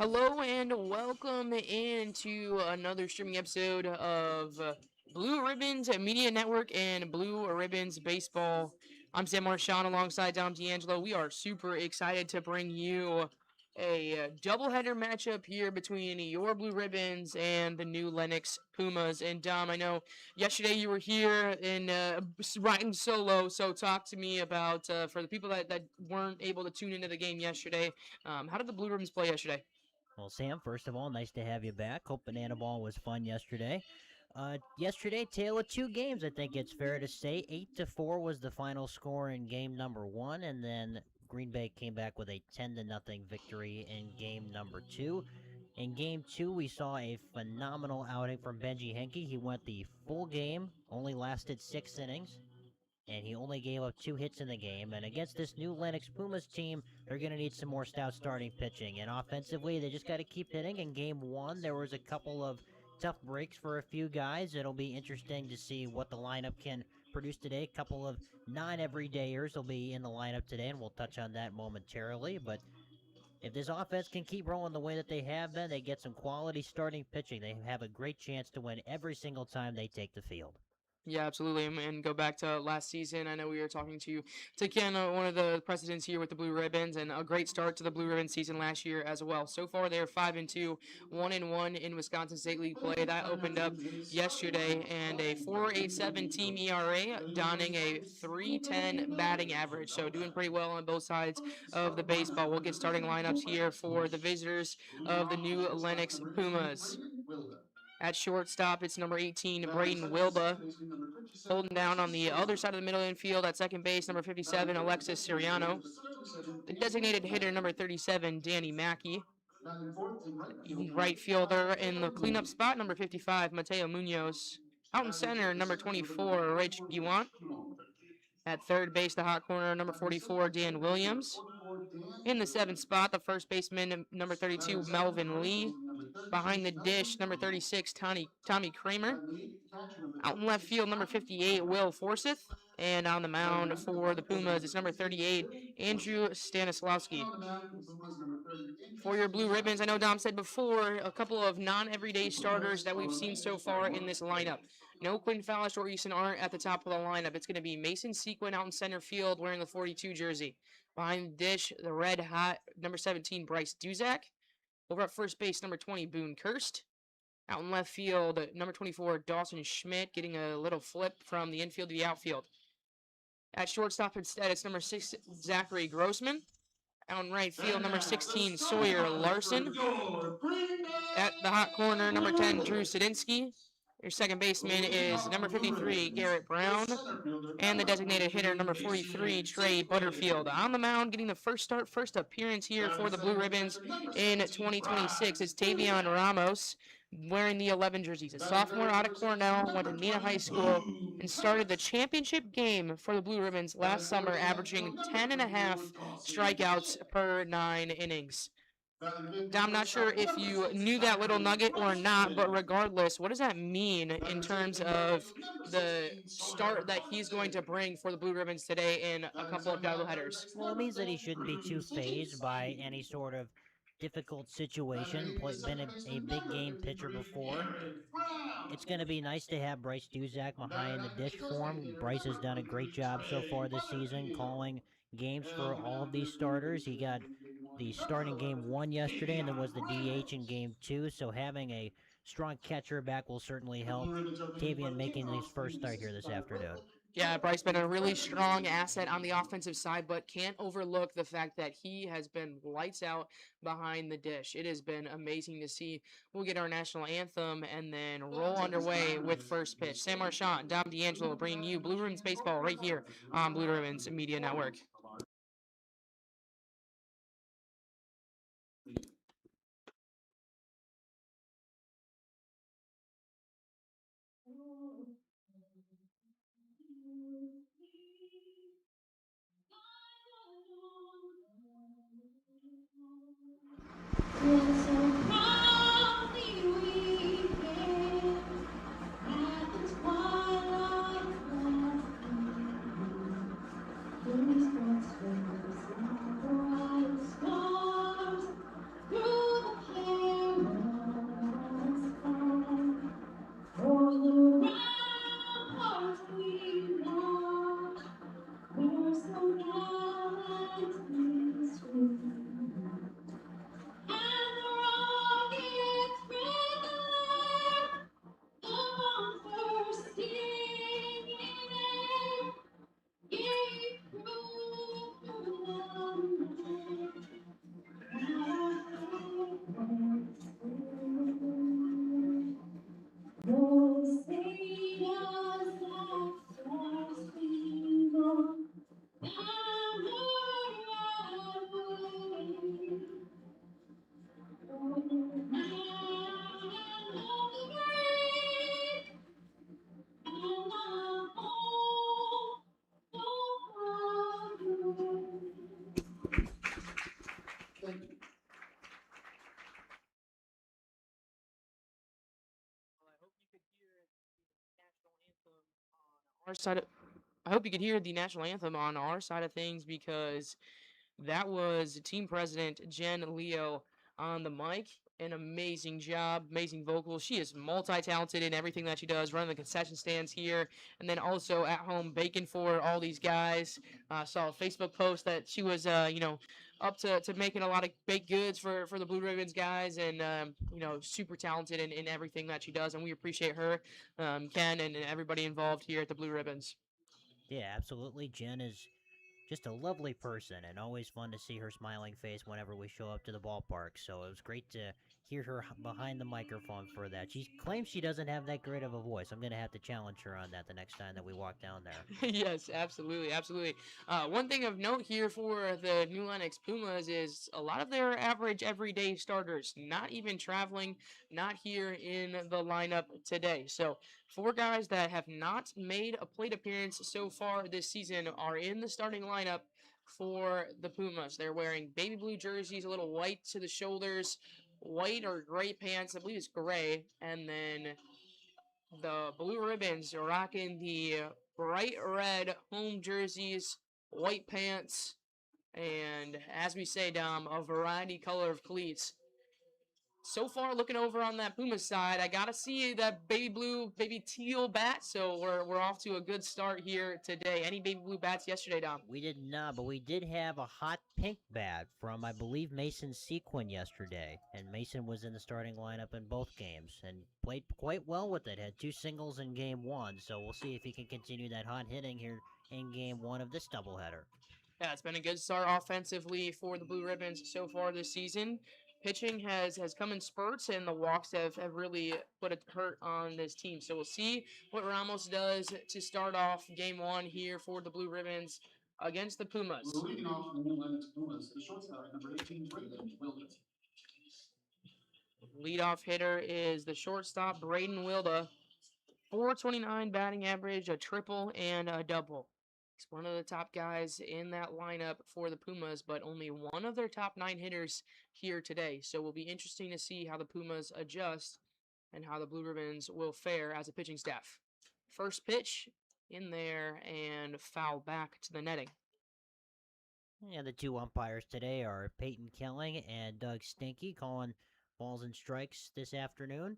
Hello and welcome into another streaming episode of Blue Ribbons Media Network and Blue Ribbons Baseball. I'm Sam Marchand alongside Dom D'Angelo. We are super excited to bring you a doubleheader matchup here between your Blue Ribbons and the new Lenox Pumas. And Dom, I know yesterday you were here in riding solo, so talk to me about, for the people that weren't able to tune into the game yesterday, how did the Blue Ribbons play yesterday? Well, Sam, first of all, nice to have you back. Hope Banana Ball was fun yesterday. Yesterday, tale of two games. I think it's fair to say 8-4 was the final score in game number one, and then Green Bay came back with a 10-0 victory in game number two. In game two, we saw a phenomenal outing from Benji Henke. He went the full game, only lasted 6 innings, and he only gave up 2 hits in the game. And against this new Lenox Pumas team, they're going to need some more stout starting pitching. And offensively, they just got to keep hitting. In game one, there was a couple of tough breaks for a few guys. It'll be interesting to see what the lineup can produce today. A couple of non-everydayers will be in the lineup today, and we'll touch on that momentarily. But if this offense can keep rolling the way that they have been, they get some quality starting pitching. They have a great chance to win every single time they take the field. Yeah, absolutely. And go back to last season. I know we were talking to Ken, one of the presidents here with the Blue Ribbons, and a great start to the Blue Ribbon season last year as well. So far, they're 5-2, 1-1 in Wisconsin State League play. That opened up yesterday, and a 4.87 team ERA, donning a 3.10 batting average. So doing pretty well on both sides of the baseball. We'll get starting lineups here for the visitors of the new Lenox Pumas. At shortstop, it's number 18, Braden Wilba. Holding down on the other side of the middle infield at second base, number 57, Alexis Siriano. The designated hitter, number 37, Danny Mackey. Right fielder in the cleanup spot, number 55, Mateo Munoz. Out in center, number 24, Rich Guant. At third base, the hot corner, number 44, Dan Williams. In the seventh spot, the first baseman, number 32, Melvin Lee. Behind the dish, number 36, Tommy Kramer. Out in left field, number 58, Will Forsyth. And on the mound for the Pumas, it's number 38, Andrew Stanislavski. For your Blue Ribbons, I know Dom said before, a couple of non-everyday starters that we've seen so far in this lineup. No Quinn Fallish or Easton aren't at the top of the lineup. It's going to be Mason Sequin out in center field wearing the 42 jersey. Behind the dish, the red hot number 17, Bryce Duzak. Over at first base, number 20, Boone Kirst. Out in left field, number 24, Dawson Schmidt getting a little flip from the infield to the outfield. At shortstop instead, it's number 6, Zachary Grossman. Out in right field, number 16, Sawyer Larson. At the hot corner, number 10, Drew Sadinsky. Your second baseman is number 53, Garrett Brown. And the designated hitter, number 43, Trey Butterfield. On the mound, getting the first appearance here for the Blue Ribbons in 2026 is Tavion Ramos, wearing the 11 jersey. He's a sophomore out of Cornell, went to Nina High School, and started the championship game for the Blue Ribbons last summer, averaging 10.5 strikeouts per 9 innings. I'm not sure if you knew that little nugget or not, but regardless, what does that mean in terms of the start that he's going to bring for the Blue Ribbons today in a couple of doubleheaders? Well, it means that he shouldn't be too phased by any sort of difficult situation. Been a big game pitcher before. It's going to be nice to have Bryce Duzak behind the dish for him. Bryce has done a great job so far this season calling games for all of these starters. He got the starting game one yesterday and then was the DH in game two. So having a strong catcher back will certainly help Tavian making his first start here this afternoon. Yeah, Bryce been a really strong asset on the offensive side, but can't overlook the fact that he has been lights out behind the dish. It has been amazing to see. We'll get our national anthem and then roll underway with first pitch. Sam Marchand, Dom D'Angelo bringing you Blue Ribbons Baseball right here on Blue Ribbons Media Network. Our side of, I hope you could hear the national anthem on our side of things because that was team president Jen Leo on the mic. An amazing job, amazing vocals. She is multi-talented in everything that she does, running the concession stands here, and then also at home baking for all these guys. Saw a Facebook post that she was, up to making a lot of baked goods for the Blue Ribbons guys, and super talented in everything that she does, and we appreciate her, Ken, and everybody involved here at the Blue Ribbons. Yeah, absolutely. Jen is just a lovely person, and always fun to see her smiling face whenever we show up to the ballpark. So it was great to hear her behind the microphone for that. She claims she doesn't have that great of a voice. I'm going to have to challenge her on that the next time that we walk down there. Yes, absolutely, absolutely. One thing of note here for the New Lenox Pumas is a lot of their average everyday starters not even traveling, not here in the lineup today. So, four guys that have not made a plate appearance so far this season are in the starting lineup for the Pumas. They're wearing baby blue jerseys, a little white to the shoulders, white or gray pants. I believe it's gray, and then the Blue Ribbons are rocking the bright red home jerseys, white pants, and as we say, Dom, a variety color of cleats. So far, looking over on that Pumas side, I gotta see that baby blue, baby teal bat. So we're off to a good start here today. Any baby blue bats yesterday, Dom? We did not, but we did have a hot pink bat from, I believe, Mason Sequin yesterday. And Mason was in the starting lineup in both games and played quite well with it. Had two singles in game one, so we'll see if he can continue that hot hitting here in game one of this doubleheader. Yeah, it's been a good start offensively for the Blue Ribbons so far this season. Pitching has come in spurts, and the walks have really put a hurt on this team. So we'll see what Ramos does to start off game one here for the Blue Ribbons against the Pumas. Leading off the New Lenox Pumas, the shortstop, number 18, Braden Wilden. Leadoff hitter is the shortstop, Braden Wilda. 429 batting average, a triple, and a double. He's one of the top guys in that lineup for the Pumas, but only one of their top 9 hitters here today. So it will be interesting to see how the Pumas adjust and how the Blue Ribbons will fare as a pitching staff. First pitch in there and foul back to the netting. Yeah, the two umpires today are Peyton Kelling and Doug Stinky calling balls and strikes this afternoon.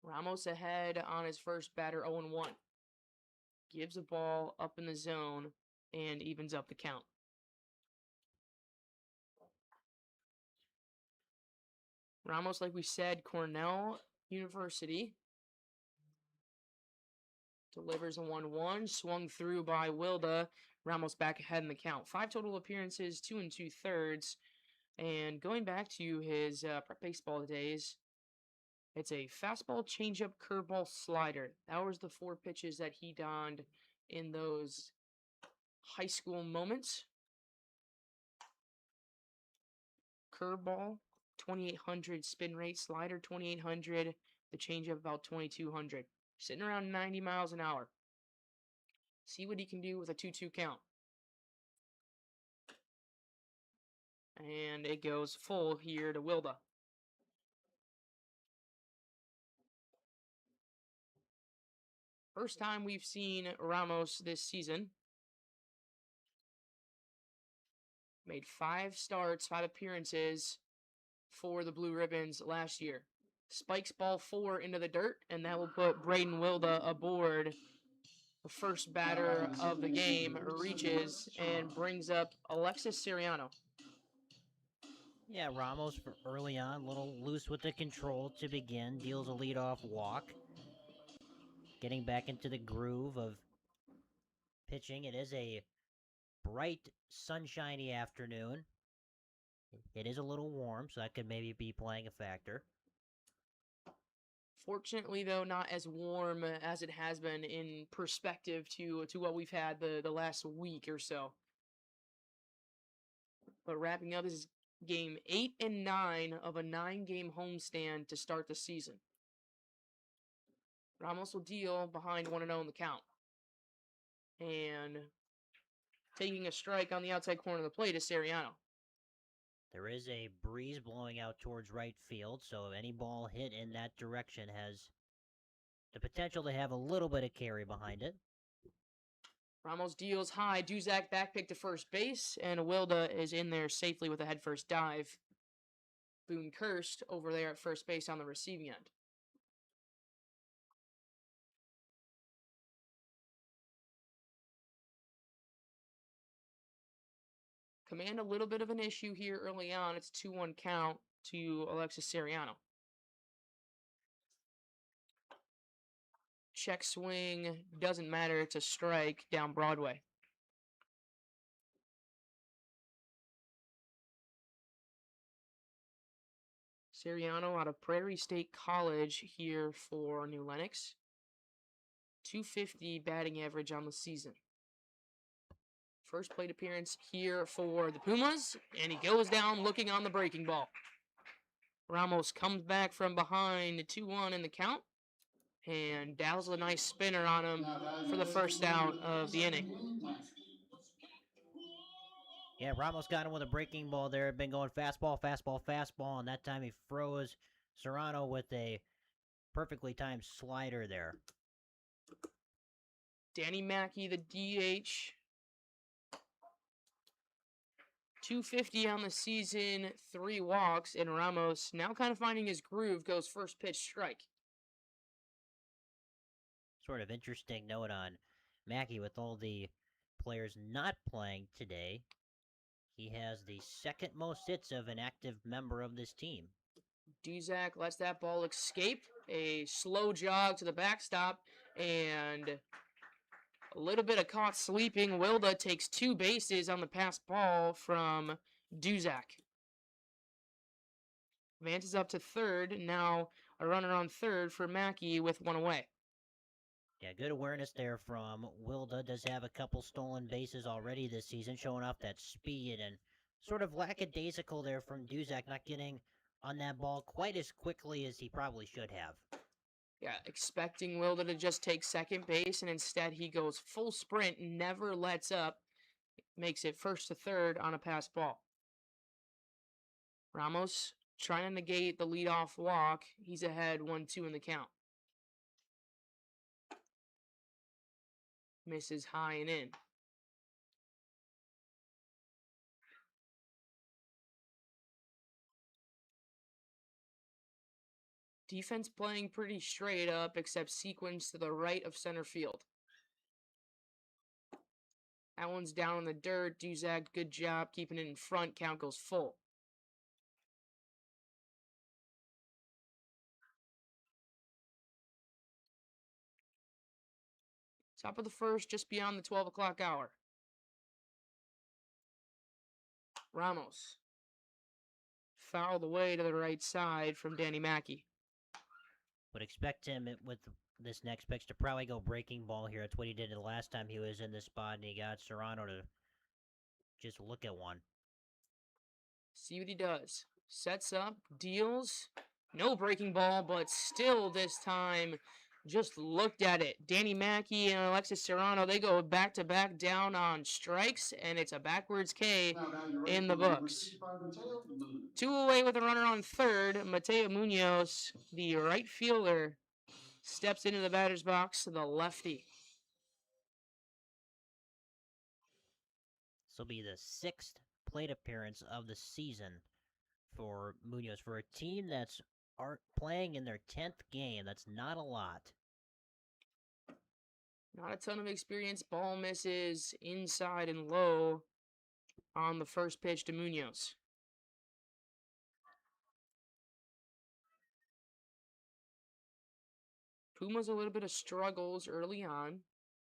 Ramos ahead on his first batter, 0-1. Gives a ball up in the zone and evens up the count. Ramos, like we said, Cornell University. Delivers a 1-1, swung through by Wilda. Ramos back ahead in the count. 5 total appearances, 2 2/3. And going back to his prep baseball days, it's a fastball, changeup, curveball, slider. That was the 4 pitches that he donned in those high school moments. Curveball, 2,800 spin rate. Slider, 2,800. The changeup, about 2,200. Sitting around 90 miles an hour. See what he can do with a 2-2 count. And it goes full here to Wilda. First time we've seen Ramos this season. Made 5 starts, 5 appearances for the Blue Ribbons last year. Spikes ball 4 into the dirt, and that will put Braden Wilda aboard. The first batter of the game reaches and brings up Alexis Siriano. Yeah, Ramos early on, a little loose with the control to begin, deals a leadoff walk. Getting back into the groove of pitching. It is a bright, sunshiny afternoon. It is a little warm, so that could maybe be playing a factor. Fortunately, though, not as warm as it has been in perspective to what we've had the last week or so. But wrapping up, this is game 8 and 9 of a 9-game homestand to start the season. Ramos will deal behind 1-0 in the count. And taking a strike on the outside corner of the plate is Siriano. There is a breeze blowing out towards right field, so any ball hit in that direction has the potential to have a little bit of carry behind it. Ramos deals high. Duzak back pick to first base, and Wilda is in there safely with a headfirst dive. Boone Kirst over there at first base on the receiving end. Command a little bit of an issue here early on. It's 2-1 count to Alexis Soriano. Check swing, doesn't matter. It's a strike down Broadway. Soriano out of Prairie State College here for New Lenox. 250 batting average on the season. First plate appearance here for the Pumas, and he goes down looking on the breaking ball. Ramos comes back from behind 2-1 in the count, and dazzles a nice spinner on him for the first out of the inning. Yeah, Ramos got him with a breaking ball there. Had been going fastball, fastball, fastball, and that time he froze Serrano with a perfectly timed slider there. Danny Mackey, the DH. 250 on the season, 3 walks, and Ramos, now kind of finding his groove, goes first pitch strike. Sort of interesting note on Mackey with all the players not playing today. He has the second most hits of an active member of this team. Duzak lets that ball escape. A slow jog to the backstop, and a little bit of caught sleeping. Wilda takes 2 bases on the pass ball from Duzak. Advances up to third. Now a runner on third for Mackey with 1 away. Yeah, good awareness there from Wilda. Does have a couple stolen bases already this season, showing off that speed, and sort of lackadaisical there from Duzak, not getting on that ball quite as quickly as he probably should have. Yeah, expecting Wilda to just take second base, and instead he goes full sprint, never lets up, makes it first to third on a pass ball. Ramos trying to negate the leadoff walk. He's ahead 1-2 in the count. Misses high and in. Defense playing pretty straight up, except sequence to the right of center field. That one's down in the dirt. Duzak, good job keeping it in front. Count goes full. Top of the first, just beyond the 12 o'clock hour. Ramos. Fouled away to the right side from Danny Mackey. Would expect him with this next pitch to probably go breaking ball here. That's what he did the last time he was in this spot, and he got Serrano to just look at one. See what he does. Sets up, deals. No breaking ball, but still this time just looked at it. Danny Mackey and Alexis Serrano, they go back-to-back down on strikes, and it's a backwards K in the books. 2 away with a runner on third. Mateo Munoz, the right fielder, steps into the batter's box, the lefty. This will be the 6th plate appearance of the season for Munoz. For a team that's playing in their 10th game, that's not a lot. Not a ton of experience. Ball misses inside and low on the first pitch to Munoz. Pumas a little bit of struggles early on,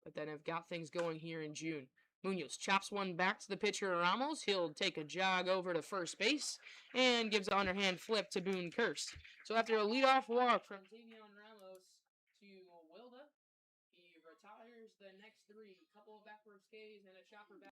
but then have got things going here in June. Munoz chops one back to the pitcher Ramos. He'll take a jog over to first base and gives an underhand flip to Boone Kirst. So after a leadoff walk from Tavion Ramos to Wilda, he retires the next 3. Couple of backwards Ks and a chopper back.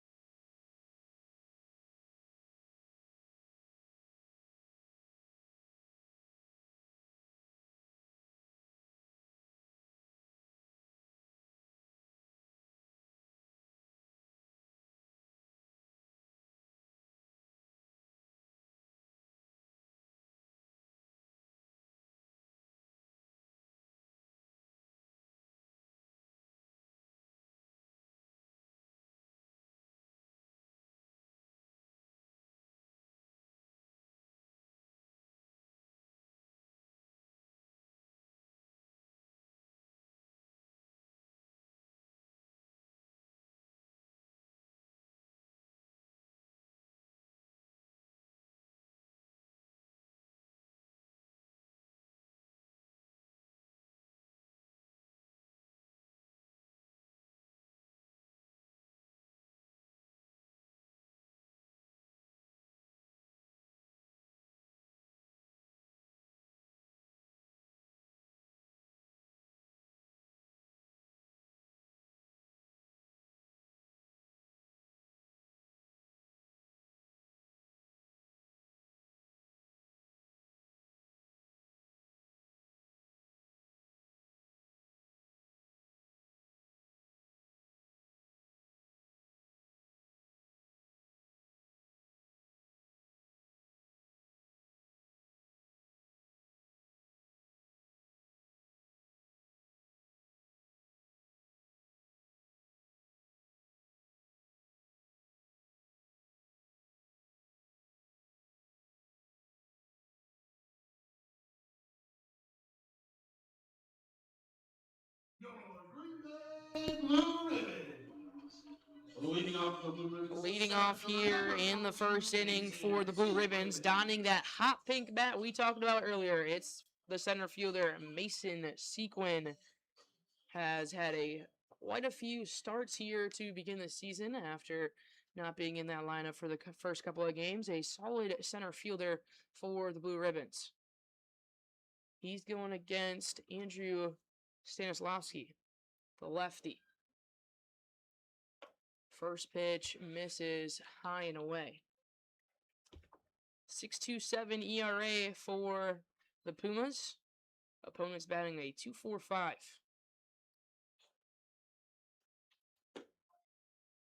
Leading off here in the first inning for the Blue Ribbons, donning that hot pink bat we talked about earlier. It's the center fielder, Mason Sequin. Has had quite a few starts here to begin the season after not being in that lineup for the first couple of games. A solid center fielder for the Blue Ribbons. He's going against Andrew Stanislavski, the lefty. First pitch misses high and away. 6.27 ERA for the Pumas. Opponent's batting a 2.45.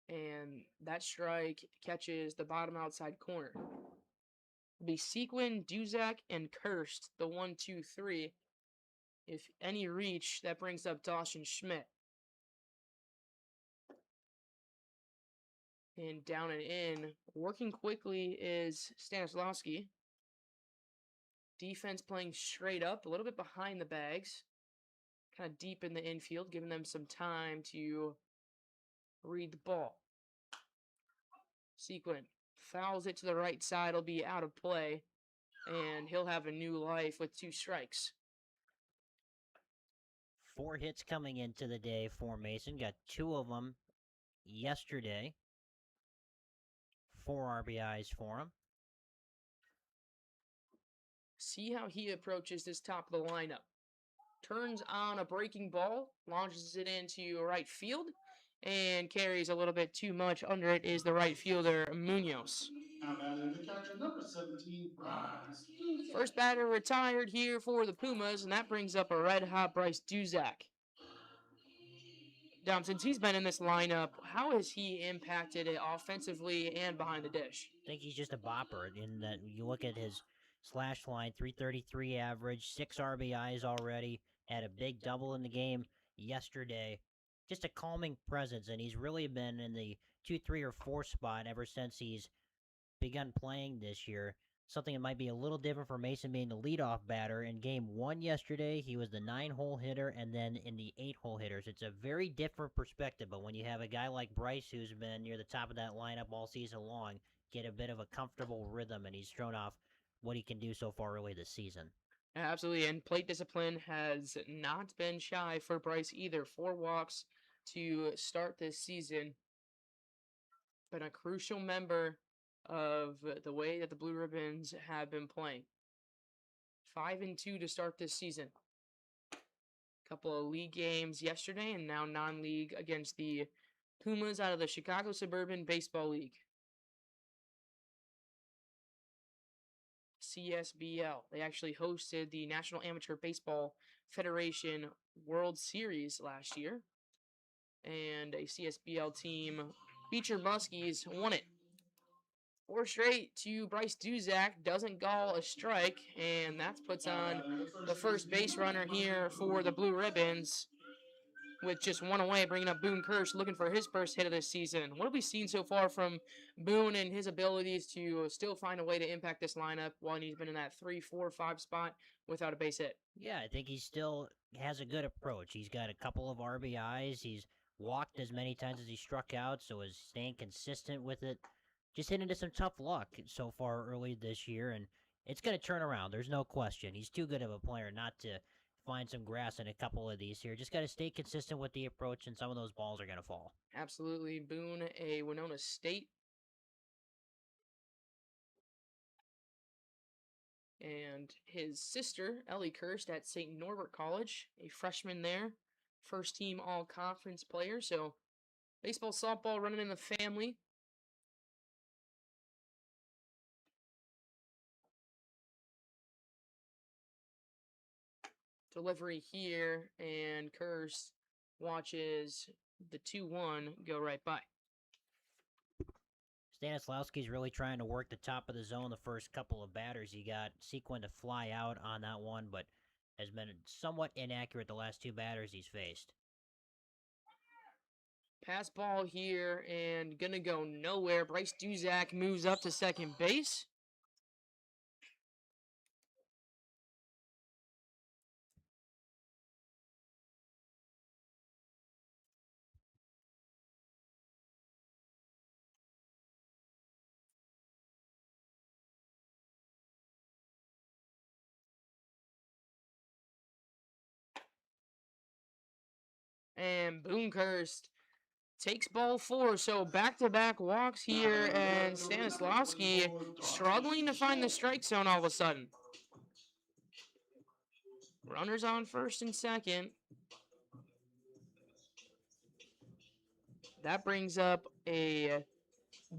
And that strike catches the bottom outside corner. It'll be Sequin, Duzak, and Kirst, the 1-2-3. If any reach, that brings up Dawson Schmidt. And down and in, working quickly is Stanislavski. Defense playing straight up, a little bit behind the bags. Kind of deep in the infield, giving them some time to read the ball. Sequin fouls it to the right side. It'll be out of play. And he'll have a new life with 2 strikes. 4 hits coming into the day for Mason. Got 2 of them yesterday. 4 RBIs for him. See how he approaches this top of the lineup. Turns on a breaking ball, launches it into right field, and carries a little bit too much. Under it is the right fielder, Munoz. First batter retired here for the Pumas, and that brings up a red-hot Bryce Duzak. Dom, since he's been in this lineup, how has he impacted it offensively and behind the dish? I think he's just a bopper in that you look at his slash line, 333 average, 6 RBIs already, had a big double in the game yesterday. Just a calming presence, and he's really been in the 2, 3, or 4 spot ever since he's begun playing this year. Something that might be a little different for Mason being the leadoff batter. In game 1 yesterday, he was the 9-hole hitter, and then in the 8-hole hitters. It's a very different perspective, but when you have a guy like Bryce who's been near the top of that lineup all season long, get a bit of a comfortable rhythm, and he's thrown off what he can do so far early this season. Absolutely, and plate discipline has not been shy for Bryce either. 4 walks to start this season. Been a crucial member of the way that the Blue Ribbons have been playing. 5-2 to start this season. Couple of league games yesterday and now non-league against the Pumas out of the Chicago Suburban Baseball League. CSBL. They actually hosted the National Amateur Baseball Federation World Series last year. And a CSBL team, Beecher Muskies, won it. 4 straight to Bryce Duzak, doesn't gall a strike, and that puts on the first base runner here for the Blue Ribbons with just 1 away, bringing up Boone Kirsch, looking for his first hit of this season. What have we seen so far from Boone and his abilities to still find a way to impact this lineup while he's been in that 3, 4, 5 spot without a base hit? Yeah, I think he still has a good approach. He's got a couple of RBIs. He's walked as many times as he struck out, so is staying consistent with it. Just hit into some tough luck so far early this year, and it's going to turn around. There's no question. He's too good of a player not to find some grass in a couple of these here. Just got to stay consistent with the approach, and some of those balls are going to fall. Absolutely. Boone, a Winona State. And his sister, Ellie Kirst, at St. Norbert College, a freshman there. First team all-conference player. So baseball, softball running in the family. Delivery here, and Kirst watches the 2-1 go right by. Stanislavski's really trying to work the top of the zone the first couple of batters. He got Sequin to fly out on that one, but has been somewhat inaccurate the last 2 batters he's faced. Pass ball here, and gonna go nowhere. Bryce Duzak moves up to second base. And Boonkhurst takes ball 4. So back-to-back walks here, and Stanislavski struggling to find the strike zone all of a sudden. Runners on first and second. That brings up a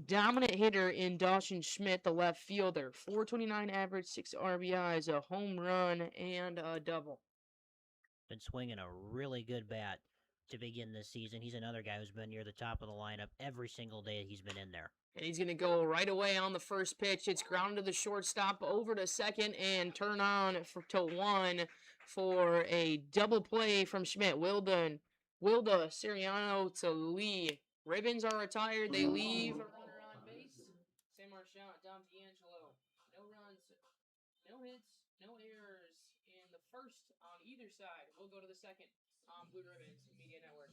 dominant hitter in Dawson Schmidt, the left fielder. 429 average, 6 RBIs, a home run, and a double. Been swinging a really good bat to begin this season. He's another guy who's been near the top of the lineup every single day he's been in there. And he's going to go right away on the first pitch. It's grounded to the shortstop, over to second, and turn on to 1 for a double play from Schmidt. Wilda Siriano to Lee. Ribbons are retired. They leave a runner on base. Sam Marchant, Dom D'Angelo. No runs, no hits, no errors. And the first on either side. We'll go to the second on Blue Ribbons Media Network.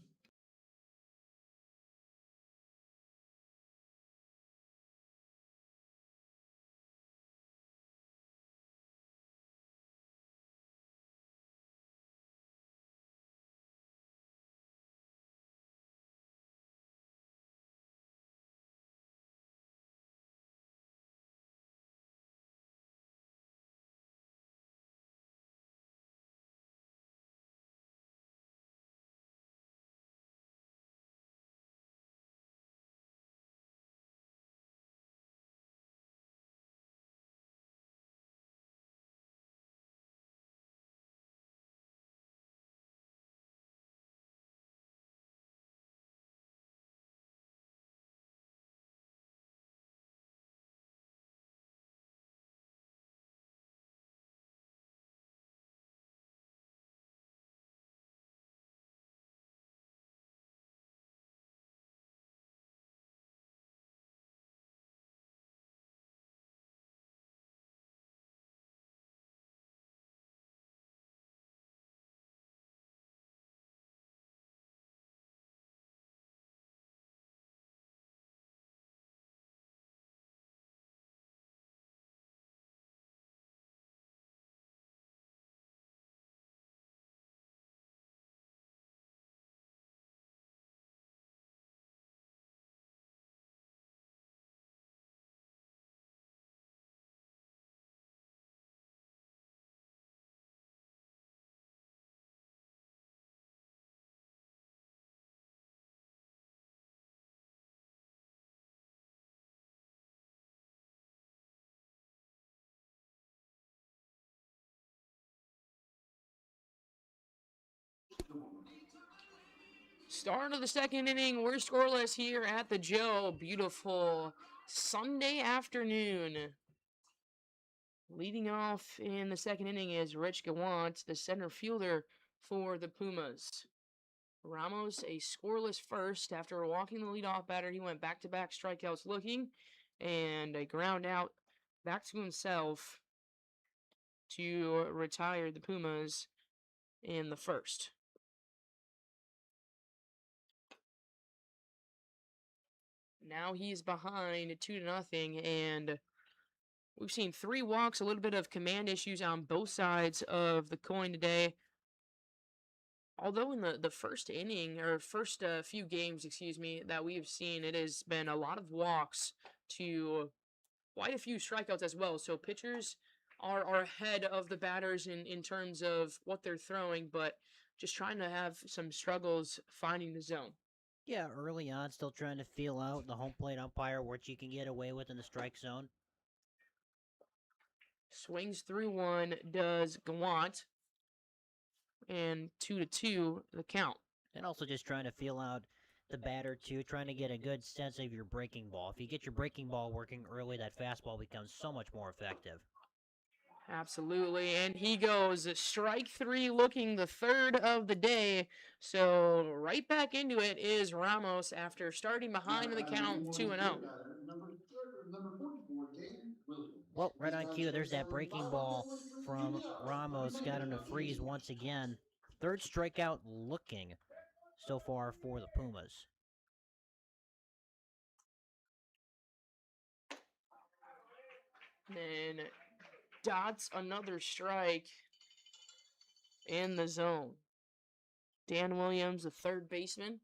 Start of the second inning. We're scoreless here at the Joe. Beautiful Sunday afternoon. Leading off in the second inning is Rich Gawant, the center fielder for the Pumas. Ramos, a scoreless first. After walking the leadoff batter, he went back-to-back strikeouts looking, and a ground out back to himself to retire the Pumas in the first. Now he's behind 2-0, and we've seen 3 walks, a little bit of command issues on both sides of the coin today. Although in the first inning, or first few games, excuse me, that we've seen, it has been a lot of walks to quite a few strikeouts as well. So pitchers are ahead of the batters in terms of what they're throwing, but just trying to have some struggles finding the zone. Yeah, early on, still trying to feel out the home plate umpire, what you can get away with in the strike zone. Swings through 1, does Gawant, and 2-2 the count. And also just trying to feel out the batter, too, trying to get a good sense of your breaking ball. If you get your breaking ball working early, that fastball becomes so much more effective. Absolutely, and he goes strike 3, looking the third of the day. So right back into it is Ramos after starting behind in the count 2-0. Well, right on cue, there's that breaking ball from Ramos. Got him to freeze once again. Third strikeout looking so far for the Pumas. Then dots another strike in the zone. Dan Williams, the third baseman.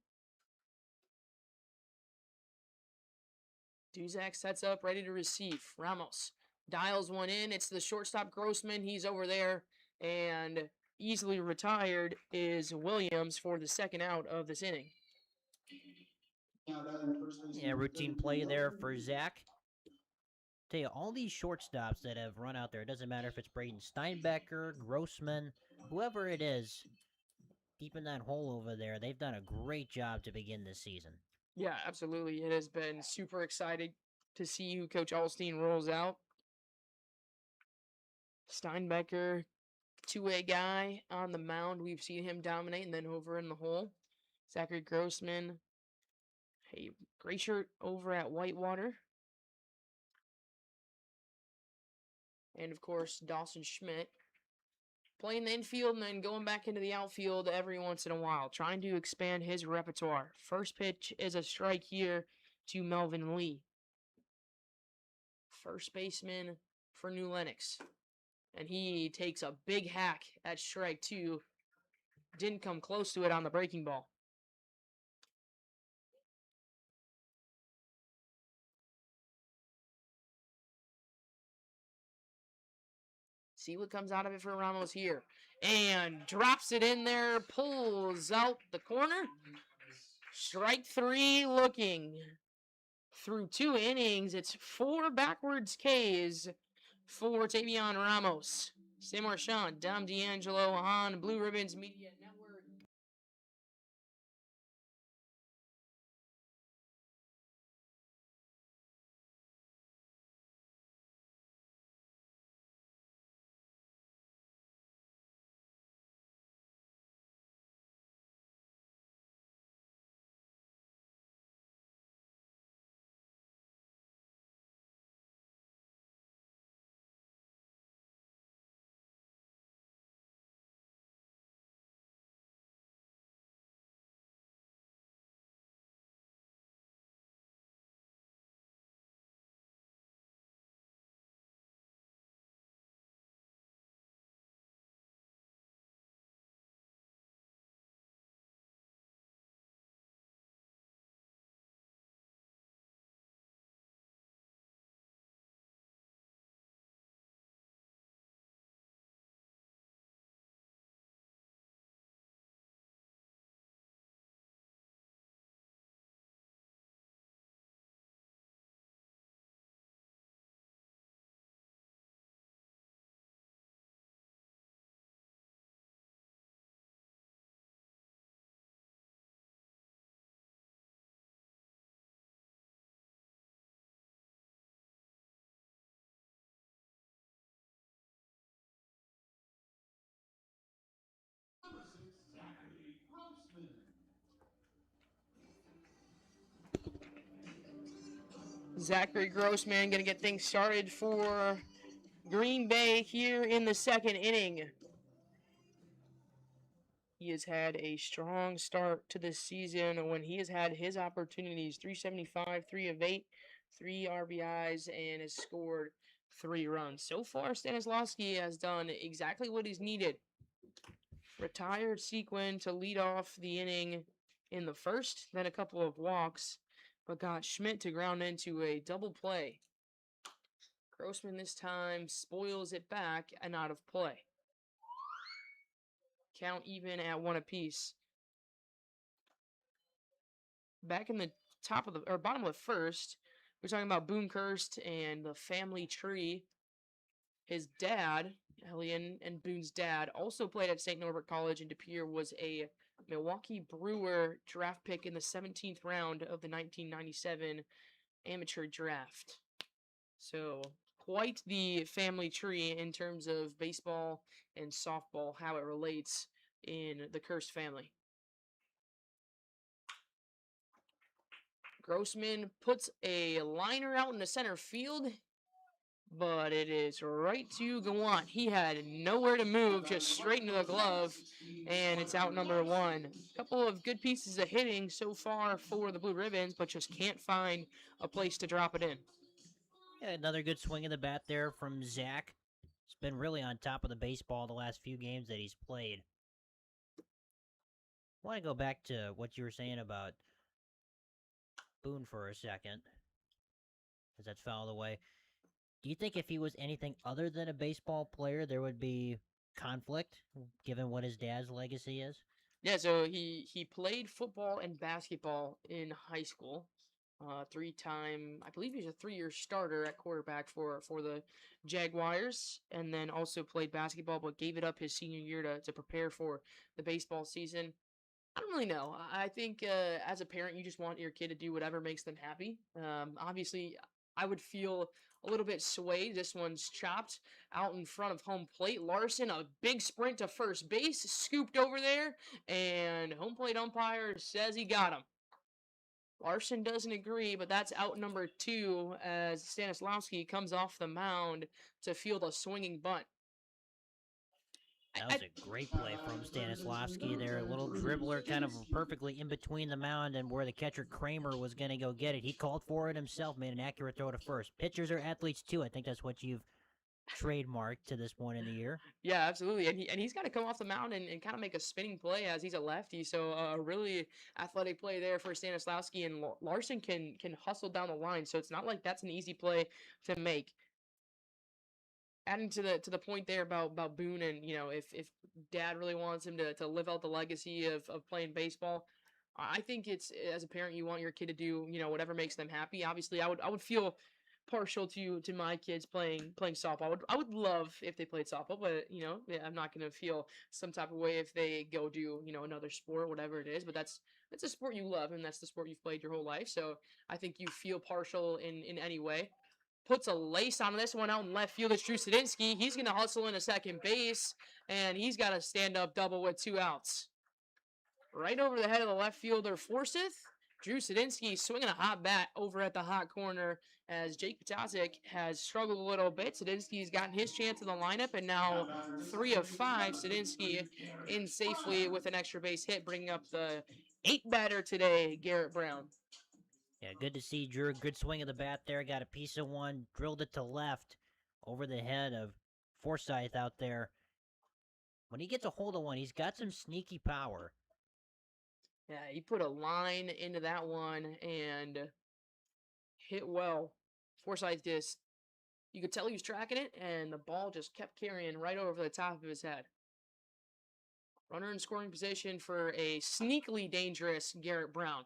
Duzak sets up, ready to receive. Ramos dials one in. It's the shortstop Grossman. He's over there. And easily retired is Williams for the second out of this inning. Yeah, routine play there for Zach. Tell you, all these shortstops that have run out there, it doesn't matter if it's Braden Steinbecker, Grossman, whoever it is, deep in that hole over there, they've done a great job to begin this season. Yeah, absolutely. It has been super exciting to see who Coach Alstein rolls out. Steinbecker, two-way guy on the mound. We've seen him dominate, and then over in the hole, Zachary Grossman, a gray shirt over at Whitewater. And, of course, Dawson Schmidt playing the infield and then going back into the outfield every once in a while, trying to expand his repertoire. First pitch is a strike here to Melvin Lee. First baseman for New Lenox. And he takes a big hack at strike two. Didn't come close to it on the breaking ball. See what comes out of it for Ramos here. And drops it in there, pulls out the corner. Strike three looking. Through 2 innings, it's 4 backwards Ks for Tavion Ramos. Sam Marchand, Dom D'Angelo on Blue Ribbons Media Network. Zachary Grossman going to get things started for Green Bay here in the second inning. He has had a strong start to this season when he has had his opportunities. 375, 3 of 8, 3 RBIs, and has scored 3 runs. So far, Stanislavski has done exactly what he's needed. Retired Sequin to lead off the inning in the first, then a couple of walks, but got Schmidt to ground into a double play. Grossman this time spoils it back and out of play. Count even at 1 apiece. Back in the top of the or bottom of the first, we're talking about Boonkhurst and the family tree. His dad, Elian and Boone's dad, also played at St. Norbert College, and DePere was a Milwaukee Brewer draft pick in the 17th round of the 1997 amateur draft. So quite the family tree in terms of baseball and softball, how it relates in the Kirst family. Grossman puts a liner out in the center field, but it is right to Gawant. He had nowhere to move, just straight into the glove, and it's out number 1. A couple of good pieces of hitting so far for the Blue Ribbons, but just can't find a place to drop it in. Yeah, another good swing of the bat there from Zach. He's been really on top of the baseball the last few games that he's played. want to go back to what you were saying about Boone for a second, as that's fouled away. Do you think if he was anything other than a baseball player, there would be conflict, given what his dad's legacy is? Yeah, so he played football and basketball in high school. Three-time, I believe he's a 3-year starter at quarterback for the Jaguars, and then also played basketball, but gave it up his senior year to prepare for the baseball season. I don't really know. I think as a parent, you just want your kid to do whatever makes them happy. Obviously, I would feel a little bit swayed. This one's chopped out in front of home plate. Larson, a big sprint to first base, scooped over there, and home plate umpire says he got him. Larson doesn't agree, but that's out number 2 as Stanislawski comes off the mound to field a swinging bunt. That was a great play from Stanislavski there. A little dribbler kind of perfectly in between the mound and where the catcher Kramer was going to go get it. He called for it himself, made an accurate throw to first. Pitchers are athletes too. I think that's what you've trademarked to this point in the year. Yeah, absolutely. And he's got to come off the mound and kind of make a spinning play as he's a lefty. So a really athletic play there for Stanislawski, and Larson can hustle down the line. So it's not like that's an easy play to make. Adding to the point there about Boone, and if dad really wants him to live out the legacy of playing baseball, I think it's, as a parent, you want your kid to do whatever makes them happy. Obviously, I would feel partial to my kids playing softball. I would love if they played softball, but yeah, I'm not gonna feel some type of way if they go do another sport, whatever it is. But that's a sport you love, and that's the sport you've played your whole life. So I think you feel partial in any way. Puts a lace on this one out in left field. It's Drew Sadinsky. He's going to hustle into second base, and he's got a stand-up double with 2 outs. Right over the head of the left fielder, Forsyth. Drew Sadinsky swinging a hot bat over at the hot corner as Jake Potasic has struggled a little bit. Sadinsky's gotten his chance in the lineup, and now 3 of 5. Sadinsky in safely with an extra base hit, bringing up the 8 batter today, Garrett Brown. Yeah, good to see Drew. Good swing of the bat there. Got a piece of one. Drilled it to left over the head of Forsyth out there. When he gets a hold of one, he's got some sneaky power. Yeah, he put a line into that one and hit well. Forsyth you could tell he was tracking it, and the ball just kept carrying right over the top of his head. Runner in scoring position for a sneakily dangerous Garrett Brown.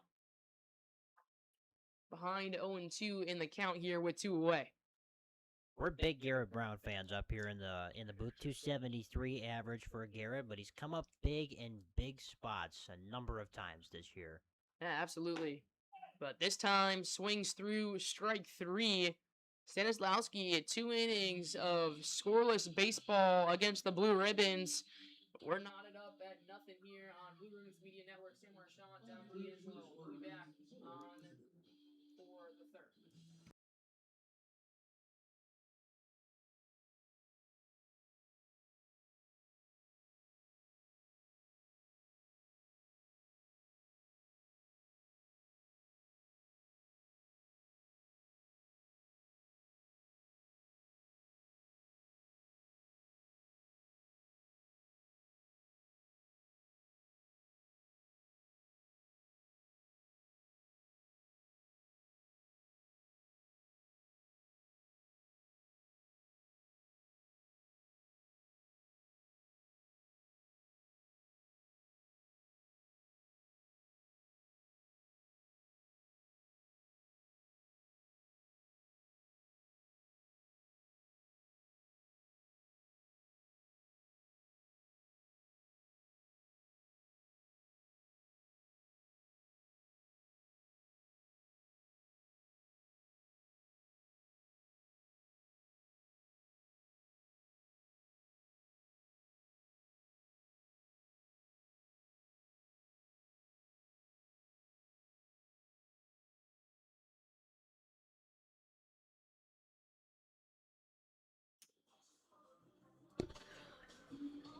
Behind 0-2 in the count here with 2 away. We're big Garrett Brown fans up here in the booth. 273 average for Garrett, but he's come up big in big spots a number of times this year. Yeah, absolutely. But this time swings through strike 3. Stanislawski, 2 innings of scoreless baseball against the Blue Ribbons. We're knotted up at nothing here on Blue Ribbons Media Network. Sam Marchand, Don D'Angelo. We'll be back on for the third.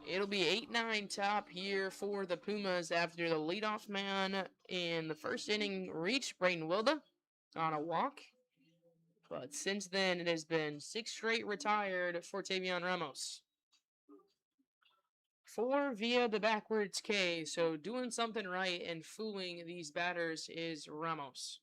It'll be 8-9 top here for the Pumas after the leadoff man in the first inning reached Brayden Wilda on a walk. But since then, it has been 6 straight retired for Tavion Ramos. 4 via the backwards K. So doing something right and fooling these batters is Ramos.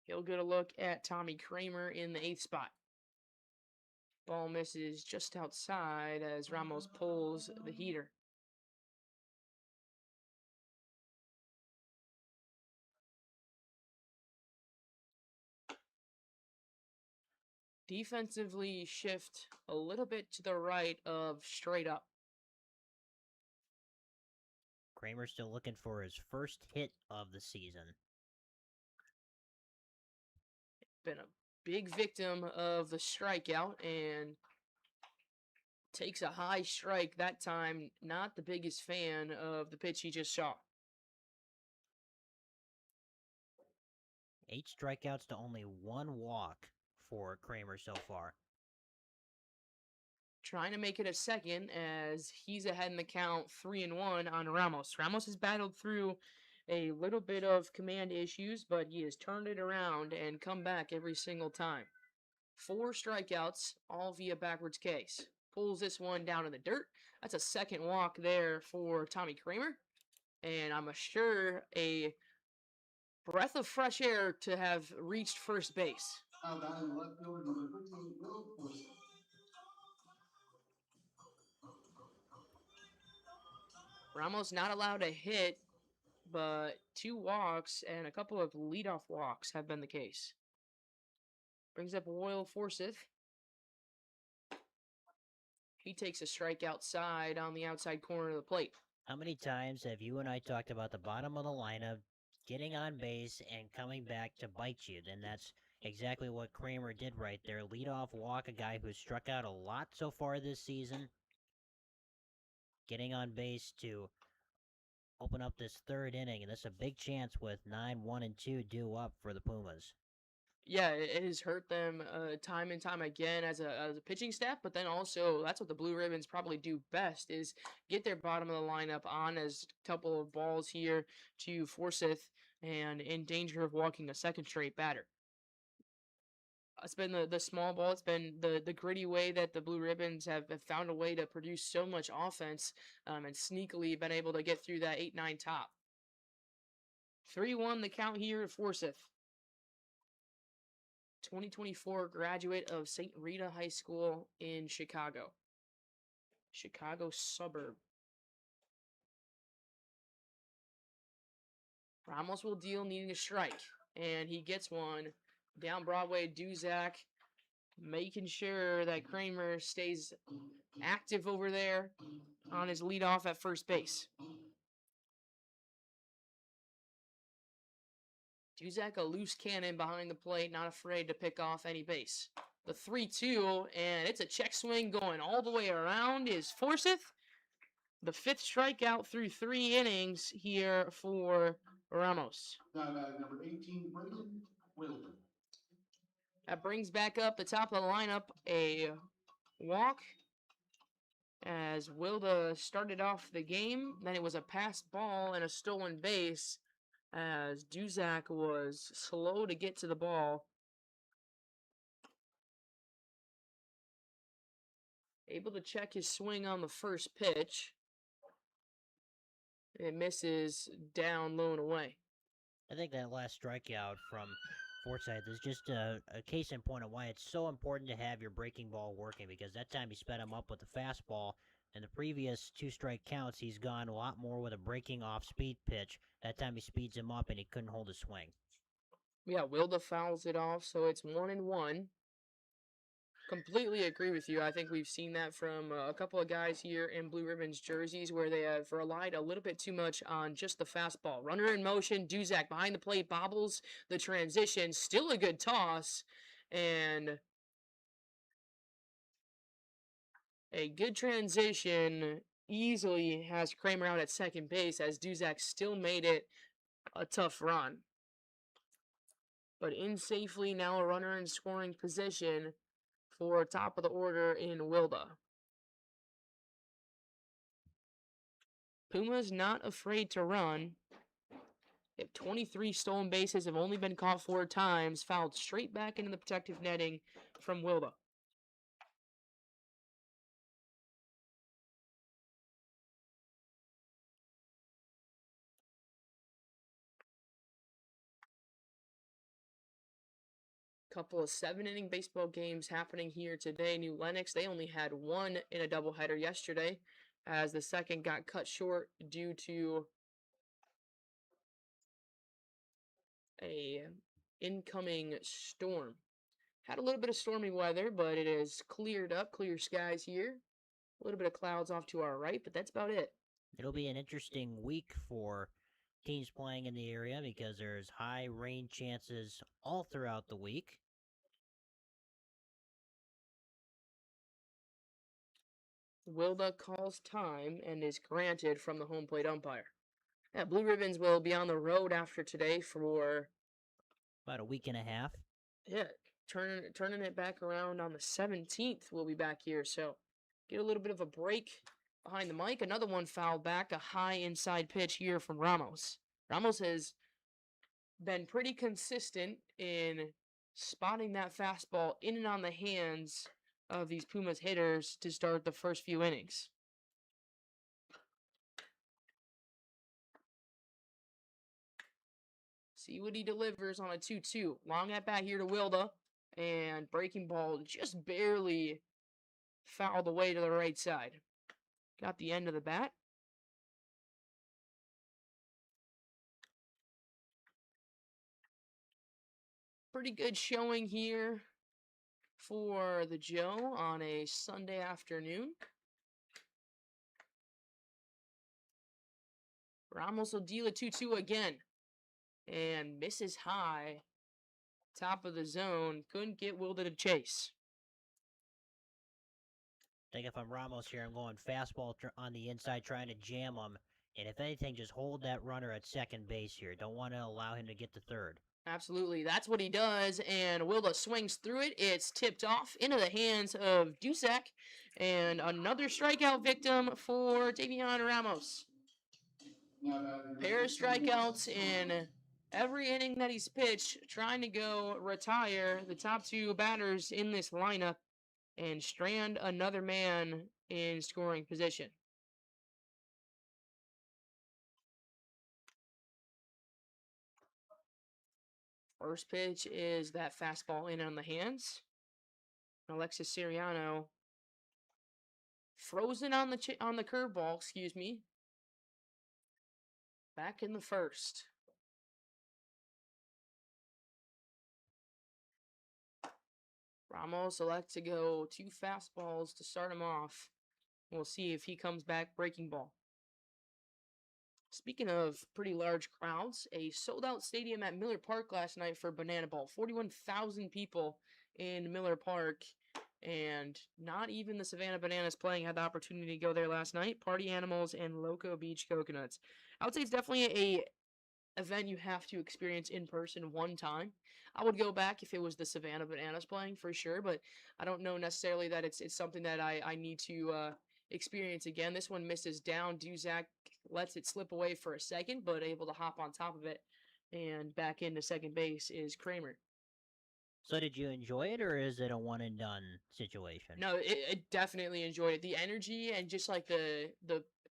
He'll get a look at Tommy Kramer in the 8th spot. Ball misses just outside as Ramos pulls the heater. Defensively shift a little bit to the right of straight up. Kramer still looking for his first hit of the season. Been a big victim of the strikeout and takes a high strike that time. Not the biggest fan of the pitch he just saw. 8 strikeouts to only 1 walk for Kramer so far. Trying to make it a second as he's ahead in the count 3-1 on Ramos. Ramos has battled through a little bit of command issues, but he has turned it around and come back every single time. 4 strikeouts, all via backwards Ks. Pulls this one down in the dirt. That's a second walk there for Tommy Kramer. And I'm sure a breath of fresh air to have reached first base. Now batting left fielder number 13, Will Forsythe. Ramos not allowed a hit, but 2 walks and a couple of leadoff walks have been the case. Brings up Will Forsythe. He takes a strike outside on the outside corner of the plate. How many times have you and I talked about the bottom of the lineup getting on base and coming back to bite you? Then that's exactly what Kramer did right there. Lead off walk, a guy who's struck out a lot so far this season. Getting on base to open up this 3rd inning, and this is a big chance with 9-1-2 due up for the Pumas. Yeah, it has hurt them time and time again as a pitching staff, but then also that's what the Blue Ribbons probably do best is get their bottom of the lineup on as a couple of balls here to Forsythe and in danger of walking a second straight batter. It's been the small ball. It's been the gritty way that the Blue Ribbons have found a way to produce so much offense and sneakily been able to get through that 8-9 top. 3-1 the count here at Forsythe. 2024 graduate of St. Rita High School in Chicago. Chicago suburb. Ramos will deal needing a strike, and he gets one. Down Broadway, Duzak making sure that Kramer stays active over there on his leadoff at first base. Duzak, a loose cannon behind the plate, not afraid to pick off any base. The 3-2, and it's a check swing going all the way around is Forsythe. The 5th strikeout through 3 innings here for Ramos. Now batting number 18, Brendan Wilder. That brings back up the top of the lineup a walk as Wilda started off the game. Then it was a passed ball and a stolen base as Duzak was slow to get to the ball. Able to check his swing on the first pitch. It misses down, low and away. I think that last strikeout from Forsythe is just a case in point of why it's so important to have your breaking ball working, because that time he sped him up with the fastball. In the previous 2 strike counts, he's gone a lot more with a breaking off-speed pitch. That time he speeds him up and he couldn't hold his swing. Yeah, Wilda fouls it off, so it's 1-1. Completely agree with you. I think we've seen that from a couple of guys here in Blue Ribbons jerseys where they have relied a little bit too much on just the fastball. Runner in motion, Duzak behind the plate, bobbles the transition. Still a good toss, and a good transition easily has Kramer out at second base as Duzak still made it a tough run. But in safely, now a runner in scoring position for top of the order in Wilda. Pumas not afraid to run. If 23 stolen bases have only been caught 4 times, fouled straight back into the protective netting from Wilda. Couple of 7-inning baseball games happening here today. New Lenox, they only had 1 in a doubleheader yesterday, as the second got cut short due to a incoming storm. Had a little bit of stormy weather, but it is cleared up, clear skies here. A little bit of clouds off to our right, but that's about it. It'll be an interesting week for teams playing in the area because there's high rain chances all throughout the week. Wilda calls time and is granted from the home plate umpire. Yeah, Blue Ribbons will be on the road after today for About a week and a half. yeah, turning it back around on the 17th. We'll be back here, so get a little bit of a break behind the mic. Another one fouled back, a high inside pitch here from Ramos. Ramos has been pretty consistent in spotting that fastball in and on the hands of these Pumas hitters to start the first few innings. See what he delivers on a 2-2. Long at bat here to Wilda. And breaking ball just barely fouled away to the right side. Got the end of the bat. Pretty good showing here for the Joe on a Sunday afternoon. Ramos will deal a 2-2 again. And misses high. Top of the zone. Couldn't get Wilda to chase. I think if I'm Ramos here, I'm going fastball on the inside, trying to jam him. And if anything, just hold that runner at second base here. Don't want to allow him to get to third. Absolutely. That's what he does. And Wilda swings through it. It's tipped off into the hands of Dusak. And another strikeout victim for Davion Ramos. Pair of strikeouts in every inning that he's pitched, trying to go retire the top 2 batters in this lineup and strand another man in scoring position. First pitch is that fastball in on the hands. Alexis Siriano frozen on the curveball, excuse me. Back in the first. Ramos elects to go 2 fastballs to start him off. We'll see if he comes back breaking ball. Speaking of pretty large crowds, a sold-out stadium at Miller Park last night for Banana Ball. 41,000 people in Miller Park, and not even the Savannah Bananas playing had the opportunity to go there last night. Party Animals and Loco Beach Coconuts. I would say it's definitely a event you have to experience in person one time. I would go back if it was the Savannah Bananas playing for sure, but I don't know necessarily that it's something that I need to experience again. This one misses down. Duzak lets it slip away for a second, but able to hop on top of it. And back into second base is Kramer. So did you enjoy it, or is it a one and done situation? No, it definitely enjoyed it. The energy and just like the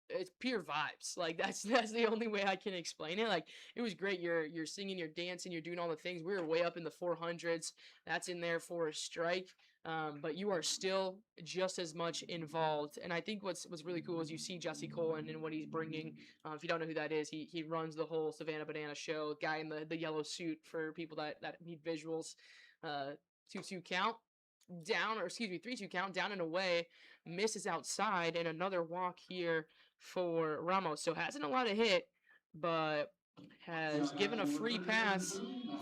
it's pure vibes. Like that's the only way I can explain it. Like it was great. You're singing, you're dancing, you're doing all the things. We were way up in the 400s. That's in there for a strike. But you are still just as much involved. And I think what's really cool is you see Jesse Colin and what he's bringing. If you don't know who that is, he runs the whole Savannah Banana show. Guy in the yellow suit for people that need visuals. 2-2 count. Down, or excuse me, 3-2 count, down and away, misses outside, and another walk here for Ramos. So hasn't a lot of hit, but has given a free pass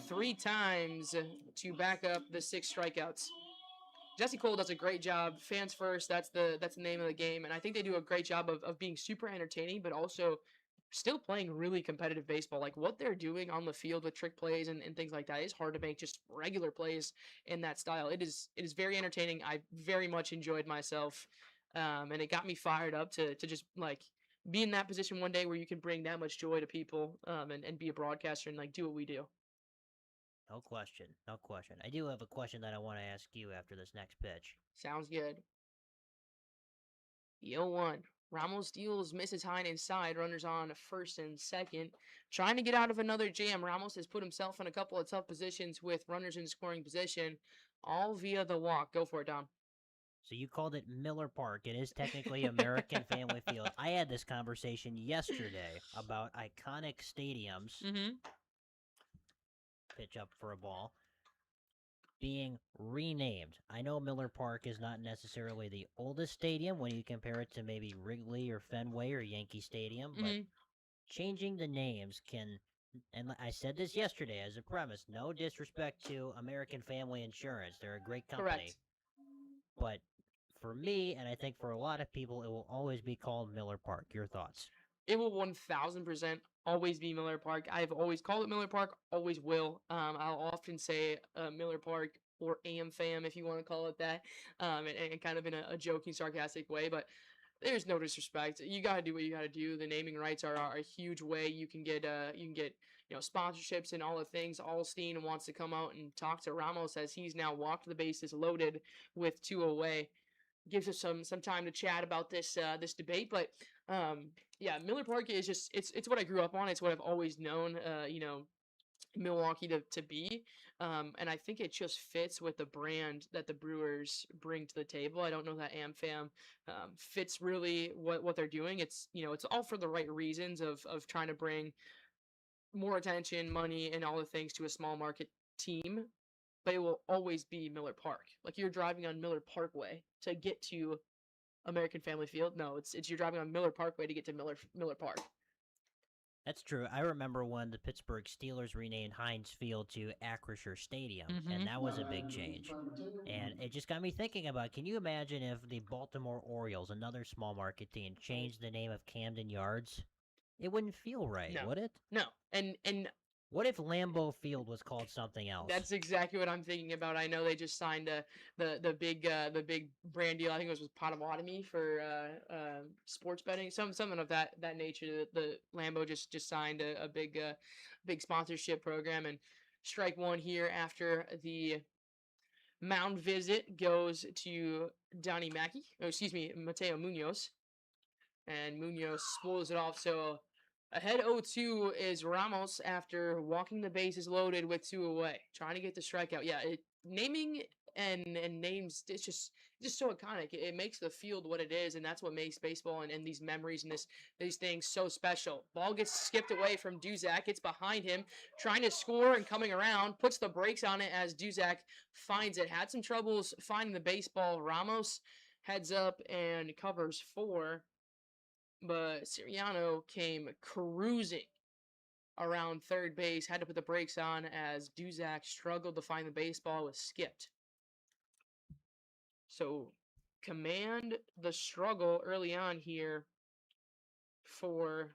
3 times to back up the 6 strikeouts. Jesse Cole does a great job. Fans first, that's the name of the game, and I think they do a great job of being super entertaining, but also still playing really competitive baseball. Like what they're doing on the field with trick plays and things like that is hard to make just regular plays in that style. It is very entertaining. I very much enjoyed myself. And it got me fired up to just like be in that position one day where you can bring that much joy to people, and be a broadcaster and like do what we do. No question. No question. I do have a question that I want to ask you after this next pitch. Sounds good. The 0-1. Ramos deals, misses high and inside. Runners on first and second. Trying to get out of another jam. Ramos has put himself in a couple of tough positions with runners in scoring position, all via the walk. Go for it, Dom. So you called it Miller Park. It is technically American Family Field. I had this conversation yesterday about iconic stadiums. Mm-hmm. Pitch up for a ball. Being renamed. I know Miller Park is not necessarily the oldest stadium when you compare it to maybe Wrigley or Fenway or Yankee Stadium, but changing the names can, and I said this yesterday as a premise, no disrespect to American Family Insurance. They're a great company. Correct. But for me, and I think for a lot of people, it will always be called Miller Park. Your thoughts? It will 1000% always be Miller Park. I've always called it Miller Park, always will. I'll often say Miller Park or AmFam if you want to call it that, and kind of in a joking, sarcastic way. But there's no disrespect. You got to do what you got to do. The naming rights are a huge way you can get sponsorships and all the things. Alstein wants to come out and talk to Ramos as he's now walked the bases loaded with 2 away. Gives us some time to chat about this debate, but yeah, Miller Park is just it's what I grew up on. It's what I've always known, Milwaukee to be, and I think it just fits with the brand that the Brewers bring to the table. I don't know that AmFam fits really what they're doing. It's it's all for the right reasons of trying to bring more attention, money, and all the things to a small market team. But it will always be Miller Park. Like you're driving on Miller Parkway to get to American Family Field. No, it's you're driving on Miller Parkway to get to Miller Park. That's true. I remember when the Pittsburgh Steelers renamed Heinz Field to Acrisure Stadium, and that was a big change. And it just got me thinking about, can you imagine if the Baltimore Orioles, another small market team, changed the name of Camden Yards? It wouldn't feel right, No. would it? No, and what if Lambeau Field was called something else? that's exactly what I'm thinking about. I know they just signed the big brand deal. I think it was with Potawatomi for sports betting, something of that nature. The Lambeau just signed a big sponsorship program, and strike one here after the mound visit goes to Donnie Mackey. Oh, excuse me, Mateo Munoz, and Munoz spoils it off. So ahead 0-2 is Ramos after walking the bases loaded with 2 away, trying to get the strikeout. Yeah, naming and names, it's just so iconic. It makes the field what it is, and that's what makes baseball and these memories and these things so special. Ball gets skipped away from Duzak. It's behind him, trying to score and coming around, puts the brakes on it as Duzak finds it. Had some troubles finding the baseball. Ramos heads up and covers 4. But Siriano came cruising around third base, had to put the brakes on as Duzak struggled to find the baseball, was skipped. So command the struggle early on here for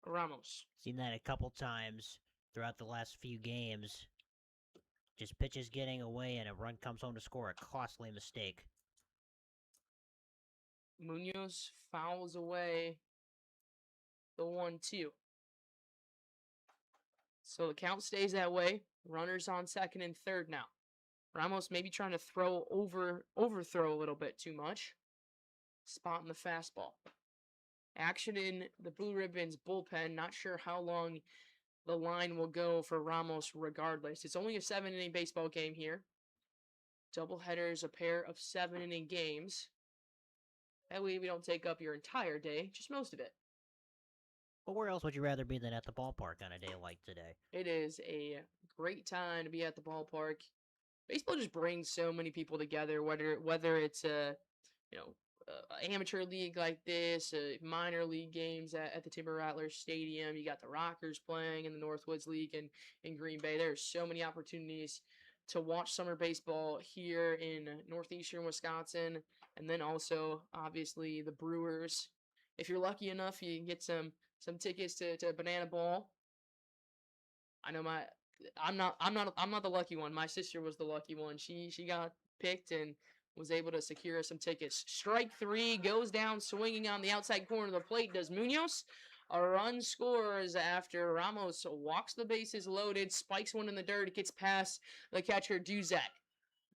Ramos. Seen that a couple times throughout the last few games. Just pitches getting away and a run comes home to score, a costly mistake. Munoz fouls away the 1-2. So the count stays that way. Runners on second and third now. Ramos maybe trying to overthrow a little bit too much. Spotting the fastball. Action in the Blue Ribbons bullpen. Not sure how long the line will go for Ramos regardless. It's only a 7-inning baseball game here. Doubleheaders, a pair of 7-inning games. That way we don't take up your entire day, just most of it. But where else would you rather be than at the ballpark on a day like today? It is a great time to be at the ballpark. Baseball just brings so many people together, whether it's a amateur league like this, minor league games at the Timber Rattlers Stadium. You got the Rockers playing in the Northwoods League in Green Bay. There's so many opportunities to watch summer baseball here in northeastern Wisconsin, and then also obviously the Brewers. If you're lucky enough, you can get some tickets to Banana Ball. I know I'm not the lucky one. My sister was the lucky one. She got picked, and was able to secure some tickets. Strike 3 goes down swinging on the outside corner of the plate. Does Munoz? A run scores after Ramos walks the bases loaded, spikes one in the dirt, gets past the catcher Duzak.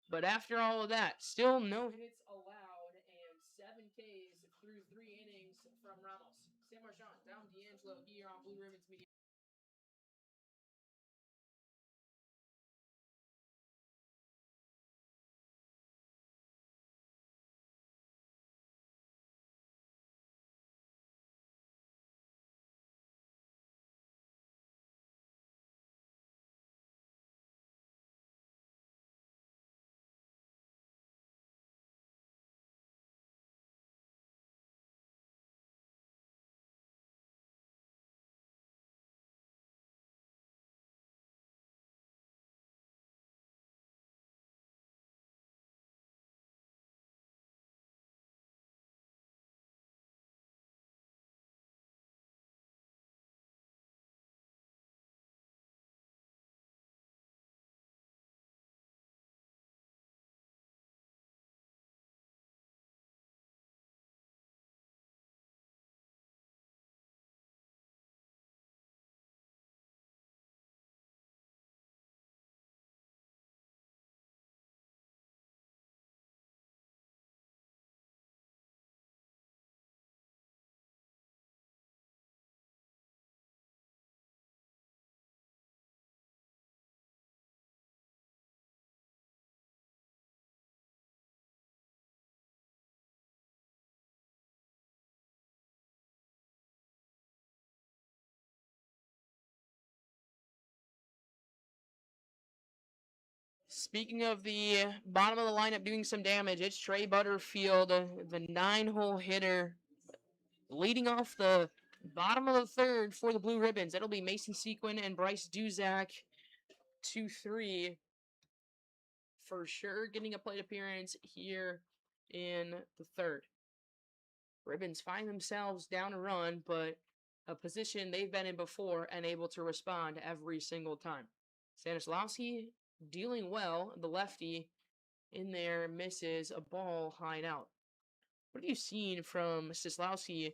But after all of that, still no hits allowed and 7 Ks through 3 innings from Ramos. Sam Marchand, down D'Angelo here on Blue Ribbons Media. Speaking of the bottom of the lineup doing some damage, it's Trey Butterfield, the 9-hole hitter, leading off the bottom of the third for the Blue Ribbons. That'll be Mason Sequin and Bryce Duzak, 2-3 for sure, getting a plate appearance here in the third. Ribbons find themselves down a run, but a position they've been in before and able to respond every single time. Stanislawski dealing well, the lefty in there misses a ball high and out. What have you seen from Stanislawski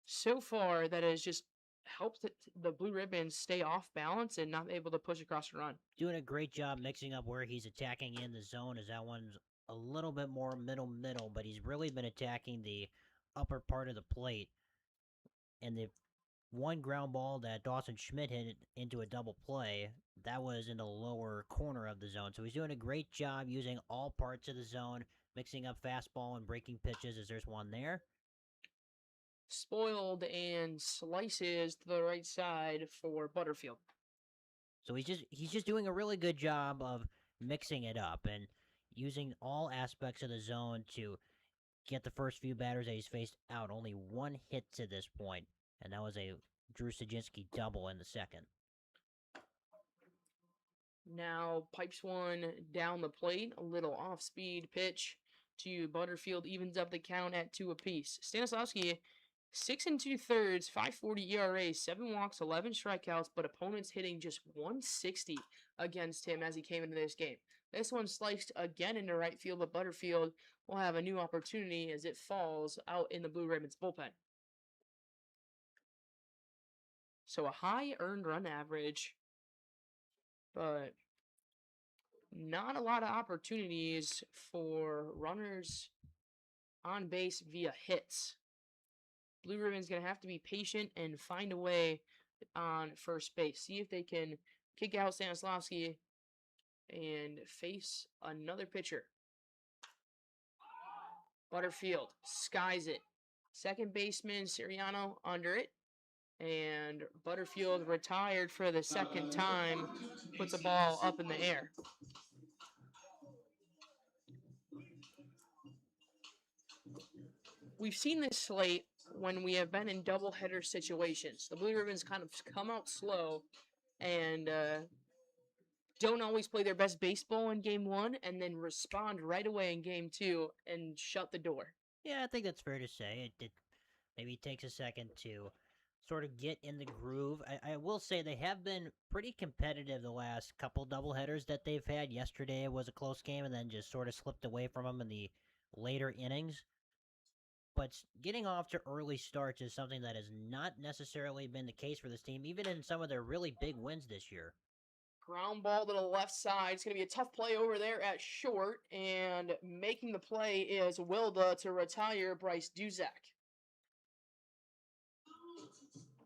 so far that has just helped the Blue Ribbons stay off balance and not able to push across the run? Doing a great job mixing up where he's attacking in the zone, as that one's a little bit more middle, but he's really been attacking the upper part of the plate. And the one ground ball that Dawson Schmidt hit into a double play, that was in the lower corner of the zone. So he's doing a great job using all parts of the zone, mixing up fastball and breaking pitches, as there's one there. Spoiled and slices to the right side for Butterfield. So he's just doing a really good job of mixing it up and using all aspects of the zone to get the first few batters that he's faced out. Only one hit to this point, and that was a Drew Sajinski double in the second. Now pipes one down the plate, a little off-speed pitch to Butterfield, evens up the count at 2 apiece. Stanislawski, 6 2/3, 5.40 ERA, 7 walks, 11 strikeouts, but opponents hitting just 160 against him as he came into this game. This one sliced again into right field, but Butterfield will have a new opportunity as it falls out in the Blue Ribbons bullpen. So a high earned run average, but not a lot of opportunities for runners on base via hits. Blue Ribbon's going to have to be patient and find a way on first base. See if they can kick out Stanislawski and face another pitcher. Butterfield skies it. Second baseman Siriano under it. And Butterfield retired for the second time, puts a ball up in the air. We've seen this slate when we have been in doubleheader situations. The Blue Ribbons kind of come out slow and don't always play their best baseball in game one and then respond right away in game two and shut the door. Yeah, I think that's fair to say. It maybe takes a second to sort of get in the groove. I will say they have been pretty competitive the last couple doubleheaders that they've had. Yesterday was a close game and then just sort of slipped away from them in the later innings. But getting off to early starts is something that has not necessarily been the case for this team, even in some of their really big wins this year. Ground ball to the left side. It's going to be a tough play over there at short. And making the play is Wilda to retire Bryce Duzak.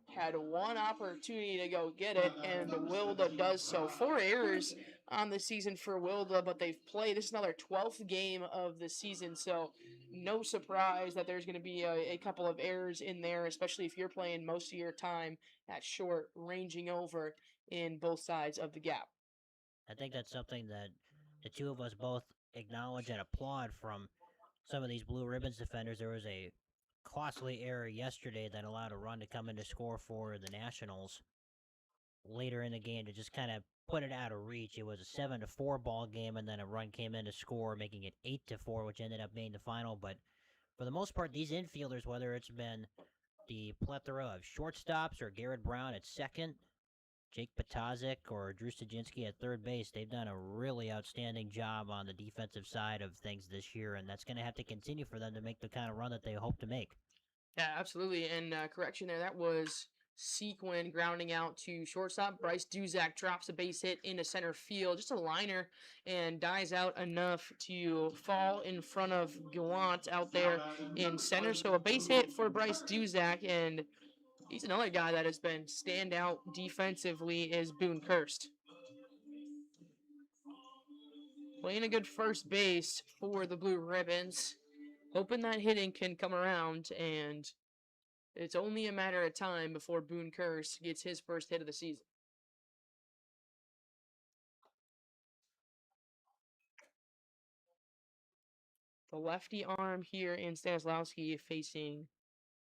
Had one opportunity to go get it, and Wilda does so. 4 errors on the season for Wilda, but they've played. This is another 12th game of the season, so no surprise that there's going to be a couple of errors in there, especially if you're playing most of your time at short, ranging over in both sides of the gap. I think that's something that the two of us both acknowledge and applaud from some of these Blue Ribbons defenders. There was a costly error yesterday that allowed a run to come in to score for the Nationals later in the game to just kind of put it out of reach. It was a 7-4 ball game, and then a run came in to score, making it 8-4, which ended up being the final. But for the most part, these infielders, whether it's been the plethora of shortstops or Garrett Brown at second, Jake Patazik or Drew Stajinsky at third base, they've done a really outstanding job on the defensive side of things this year, and that's going to have to continue for them to make the kind of run that they hope to make. Yeah, absolutely. And correction there, that was Sequin grounding out to shortstop. Bryce Duzak drops a base hit into center field, just a liner, and dies out enough to fall in front of Gallant out there in center. So a base hit for Bryce Duzak, and he's another guy that has been standout defensively is Boone Kirst. Playing a good first base for the Blue Ribbons. Hoping that hitting can come around, and it's only a matter of time before Boone Kirst gets his first hit of the season. The lefty arm here in Stanislawski facing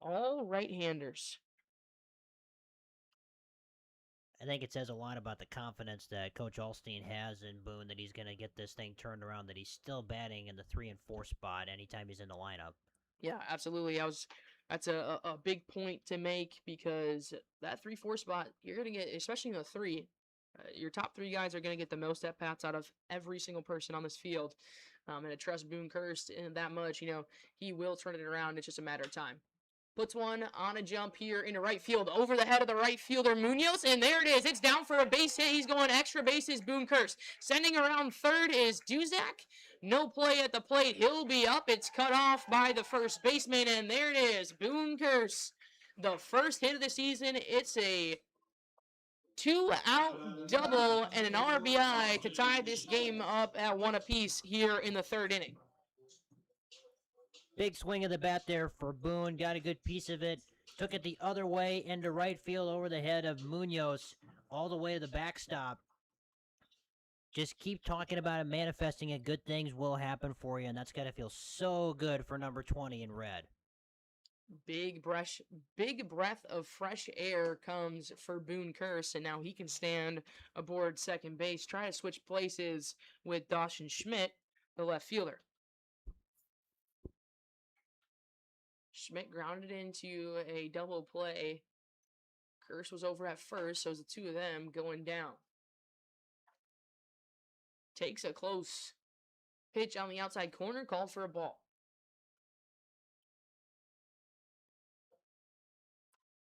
all right-handers. I think it says a lot about the confidence that Coach Alstein has in Boone that he's going to get this thing turned around, that he's still batting in the 3 and 4 spot anytime he's in the lineup. Yeah, absolutely. That's a big point to make because that 3-4 spot, you're going to get, especially in the 3, your top 3 guys are going to get the most at-bats out of every single person on this field. And I trust Boone Kirst in that much. He will turn it around. It's just a matter of time. Puts one on a jump here into right field, over the head of the right fielder, Munoz, and there it is. It's down for a base hit. He's going extra bases, Boone Kirst. Sending around third is Duzak. No play at the plate. He'll be up. It's cut off by the first baseman, and there it is, Boone Kirst. The first hit of the season. It's a 2-out double and an RBI to tie this game up at 1 apiece here in the 3rd inning. Big swing of the bat there for Boone. Got a good piece of it. Took it the other way into right field over the head of Munoz all the way to the backstop. Just keep talking about it, manifesting it. Good things will happen for you, and that's got to feel so good for number 20 in red. Big breath of fresh air comes for Boone Kirst, and now he can stand aboard second base. Try to switch places with Dawson Schmidt, the left fielder. Schmidt grounded into a double play. Kirst was over at first, so it's the two of them going down. Takes a close pitch on the outside corner, called for a ball.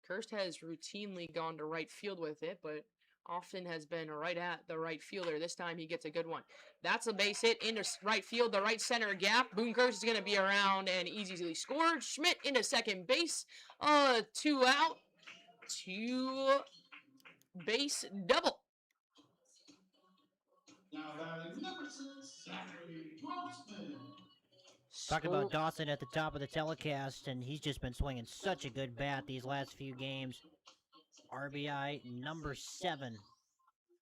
Kirst has routinely gone to right field with it, but often has been right at the right fielder. This time he gets a good one. That's a base hit into right field, the right center gap. Boone Kirst is going to be around and easily scored. Schmidt into second base. 2 out. 2 base double. Talked about Dawson at the top of the telecast, and he's just been swinging such a good bat these last few games. RBI number 7.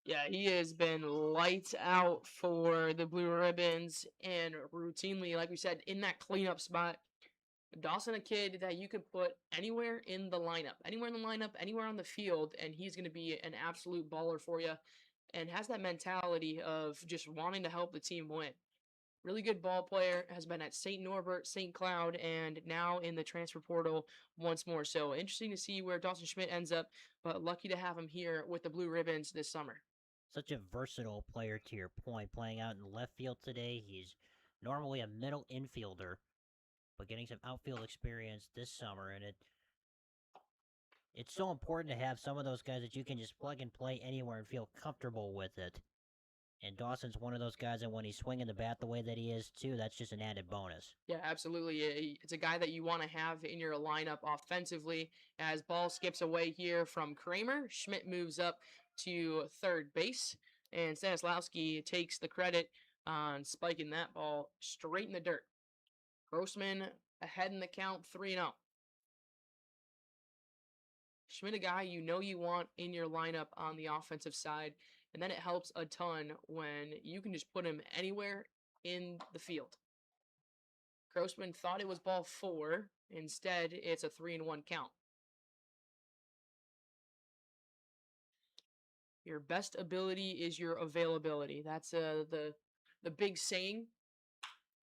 Yeah, he has been lights out for the Blue Ribbons, and routinely, like we said, in that cleanup spot. Dawson, a kid that you could put anywhere in the lineup, anywhere on the field, and he's going to be an absolute baller for you, and has that mentality of just wanting to help the team win. Really good ball player, has been at St. Norbert, St. Cloud, and now in the transfer portal once more. So interesting to see where Dawson Schmidt ends up, but lucky to have him here with the Blue Ribbons this summer. Such a versatile player to your point, playing out in left field today. He's normally a middle infielder, but getting some outfield experience this summer, and it's so important to have some of those guys that you can just plug and play anywhere and feel comfortable with it. And Dawson's one of those guys that when he's swinging the bat the way that he is, too, that's just an added bonus. Yeah, absolutely. It's a guy that you want to have in your lineup offensively. As ball skips away here from Kramer, Schmidt moves up to third base, and Stanislawski takes the credit on spiking that ball straight in the dirt. Grossman ahead in the count, 3-0. Schmidt, a guy you know you want in your lineup on the offensive side, and then it helps a ton when you can just put him anywhere in the field. Grossman thought it was ball 4. Instead, it's a 3-1 count. Your best ability is your availability. That's the big saying.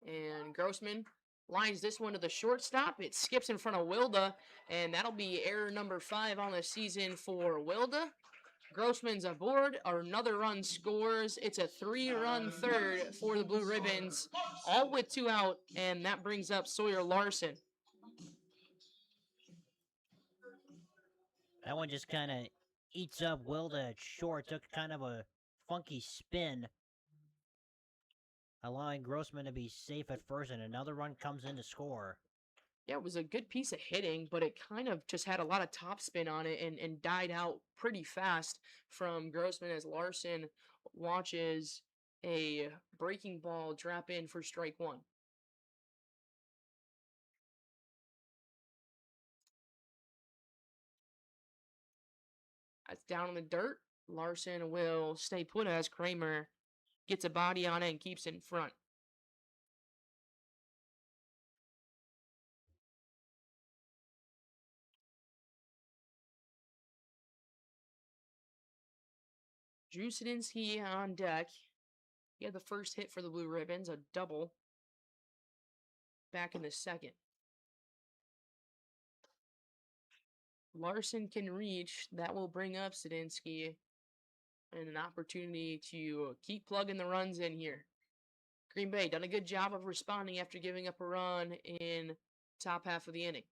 And Grossman lines this one to the shortstop. It skips in front of Wilda, and that'll be error number 5 on the season for Wilda. Grossman's aboard. Another run scores. It's a 3-run third for the Blue Ribbons, all with 2 out, and that brings up Sawyer Larson. That one just kind of eats up Wilda at short. Took kind of a funky spin, allowing Grossman to be safe at first, and another run comes in to score. Yeah, it was a good piece of hitting, but it kind of just had a lot of topspin on it and died out pretty fast from Grossman as Larson watches a breaking ball drop in for strike 1. That's down in the dirt. Larson will stay put as Kramer gets a body on it and keeps it in front. Drew Sadinsky on deck. He had the first hit for the Blue Ribbons, a double back in the second. Larson can reach. That will bring up Sadinsky and an opportunity to keep plugging the runs in here. Green Bay done a good job of responding after giving up a run in top half of the inning.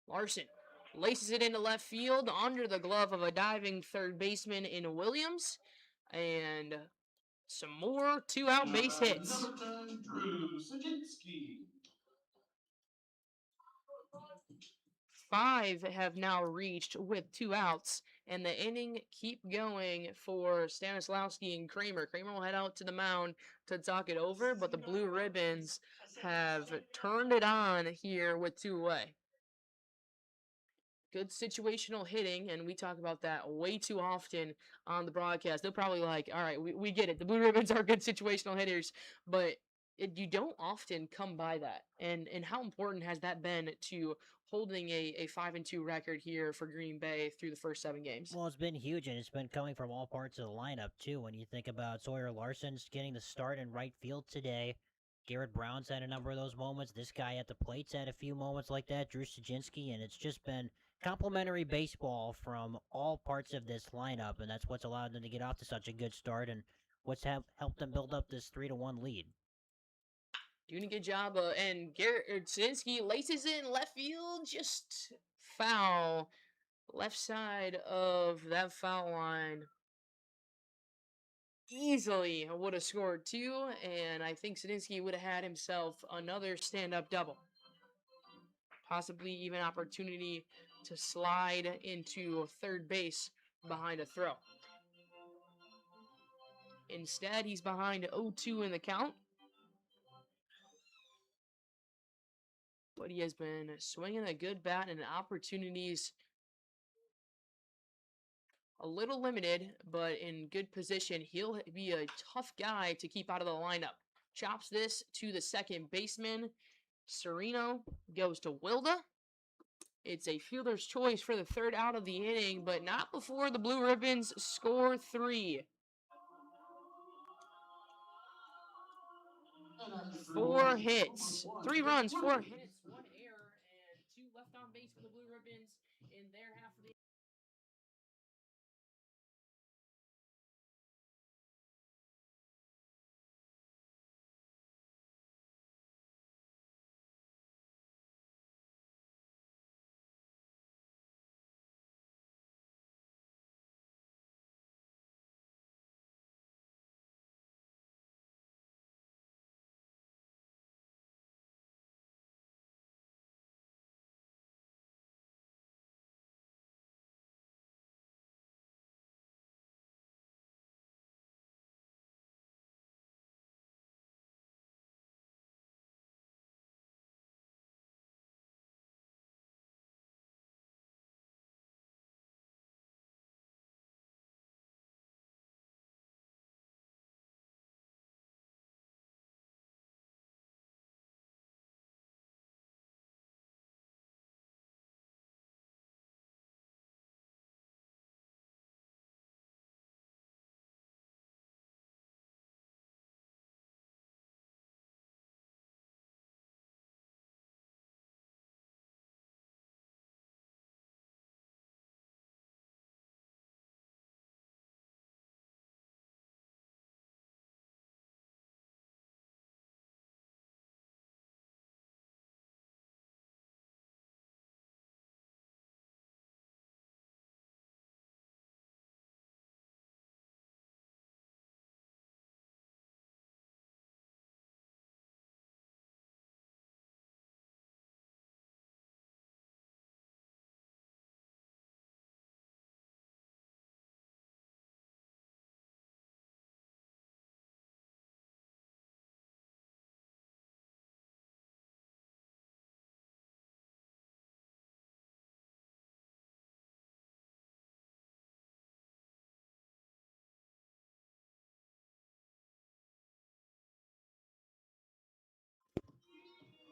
Larson laces it into left field under the glove of a diving third baseman in Williams. And some more 2-out base hits. Drew Sajinsky. 5 have now reached with 2 outs, and the inning keep going for Stanislawski and Kramer. Kramer will head out to the mound to talk it over, but the Blue Ribbons have turned it on here with 2 away. Good situational hitting, and we talk about that way too often on the broadcast. They're probably like, all right, we get it. The Blue Ribbons are good situational hitters, but you don't often come by that. And how important has that been to holding a 5-2 record here for Green Bay through the first 7 games? Well, it's been huge, and it's been coming from all parts of the lineup, too. When you think about Sawyer Larson's getting the start in right field today, Garrett Brown's had a number of those moments. This guy at the plate's had a few moments like that, Drew Sajinsky, and it's just been complimentary baseball from all parts of this lineup, and that's what's allowed them to get off to such a good start and what's helped them build up this 3-1 lead. Doing a good job, and Garrett Sajinsky laces it in left field, just foul. Left side of that foul line. Easily would have scored 2, and I think Sadinsky would have had himself another stand-up double. Possibly even opportunity to slide into third base behind a throw. Instead, he's behind 0-2 in the count. But he has been swinging a good bat, and opportunities a little limited, but in good position. He'll be a tough guy to keep out of the lineup. Chops this to the second baseman. Sereno goes to Wilda. It's a fielder's choice for the 3rd out of the inning, but not before the Blue Ribbons score 3. And at the 4 3-1, hits, number 3 one, runs, 4 Williams. hits, 1 error, and 2 left on base for the Blue Ribbons in their half of the.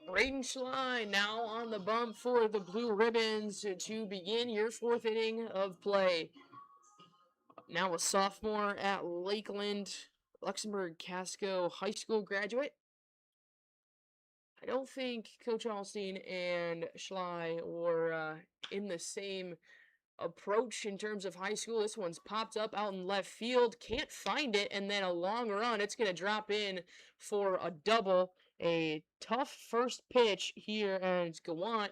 Braden Schlein now on the bump for the Blue Ribbons to begin your 4th inning of play. Now a sophomore at Lakeland, Luxembourg Casco High School graduate. I don't think Coach Alstein and Schley were in the same approach in terms of high school. This one's popped up out in left field, can't find it, and then a long run. It's going to drop in for a double. A tough first pitch here, and it's Gawant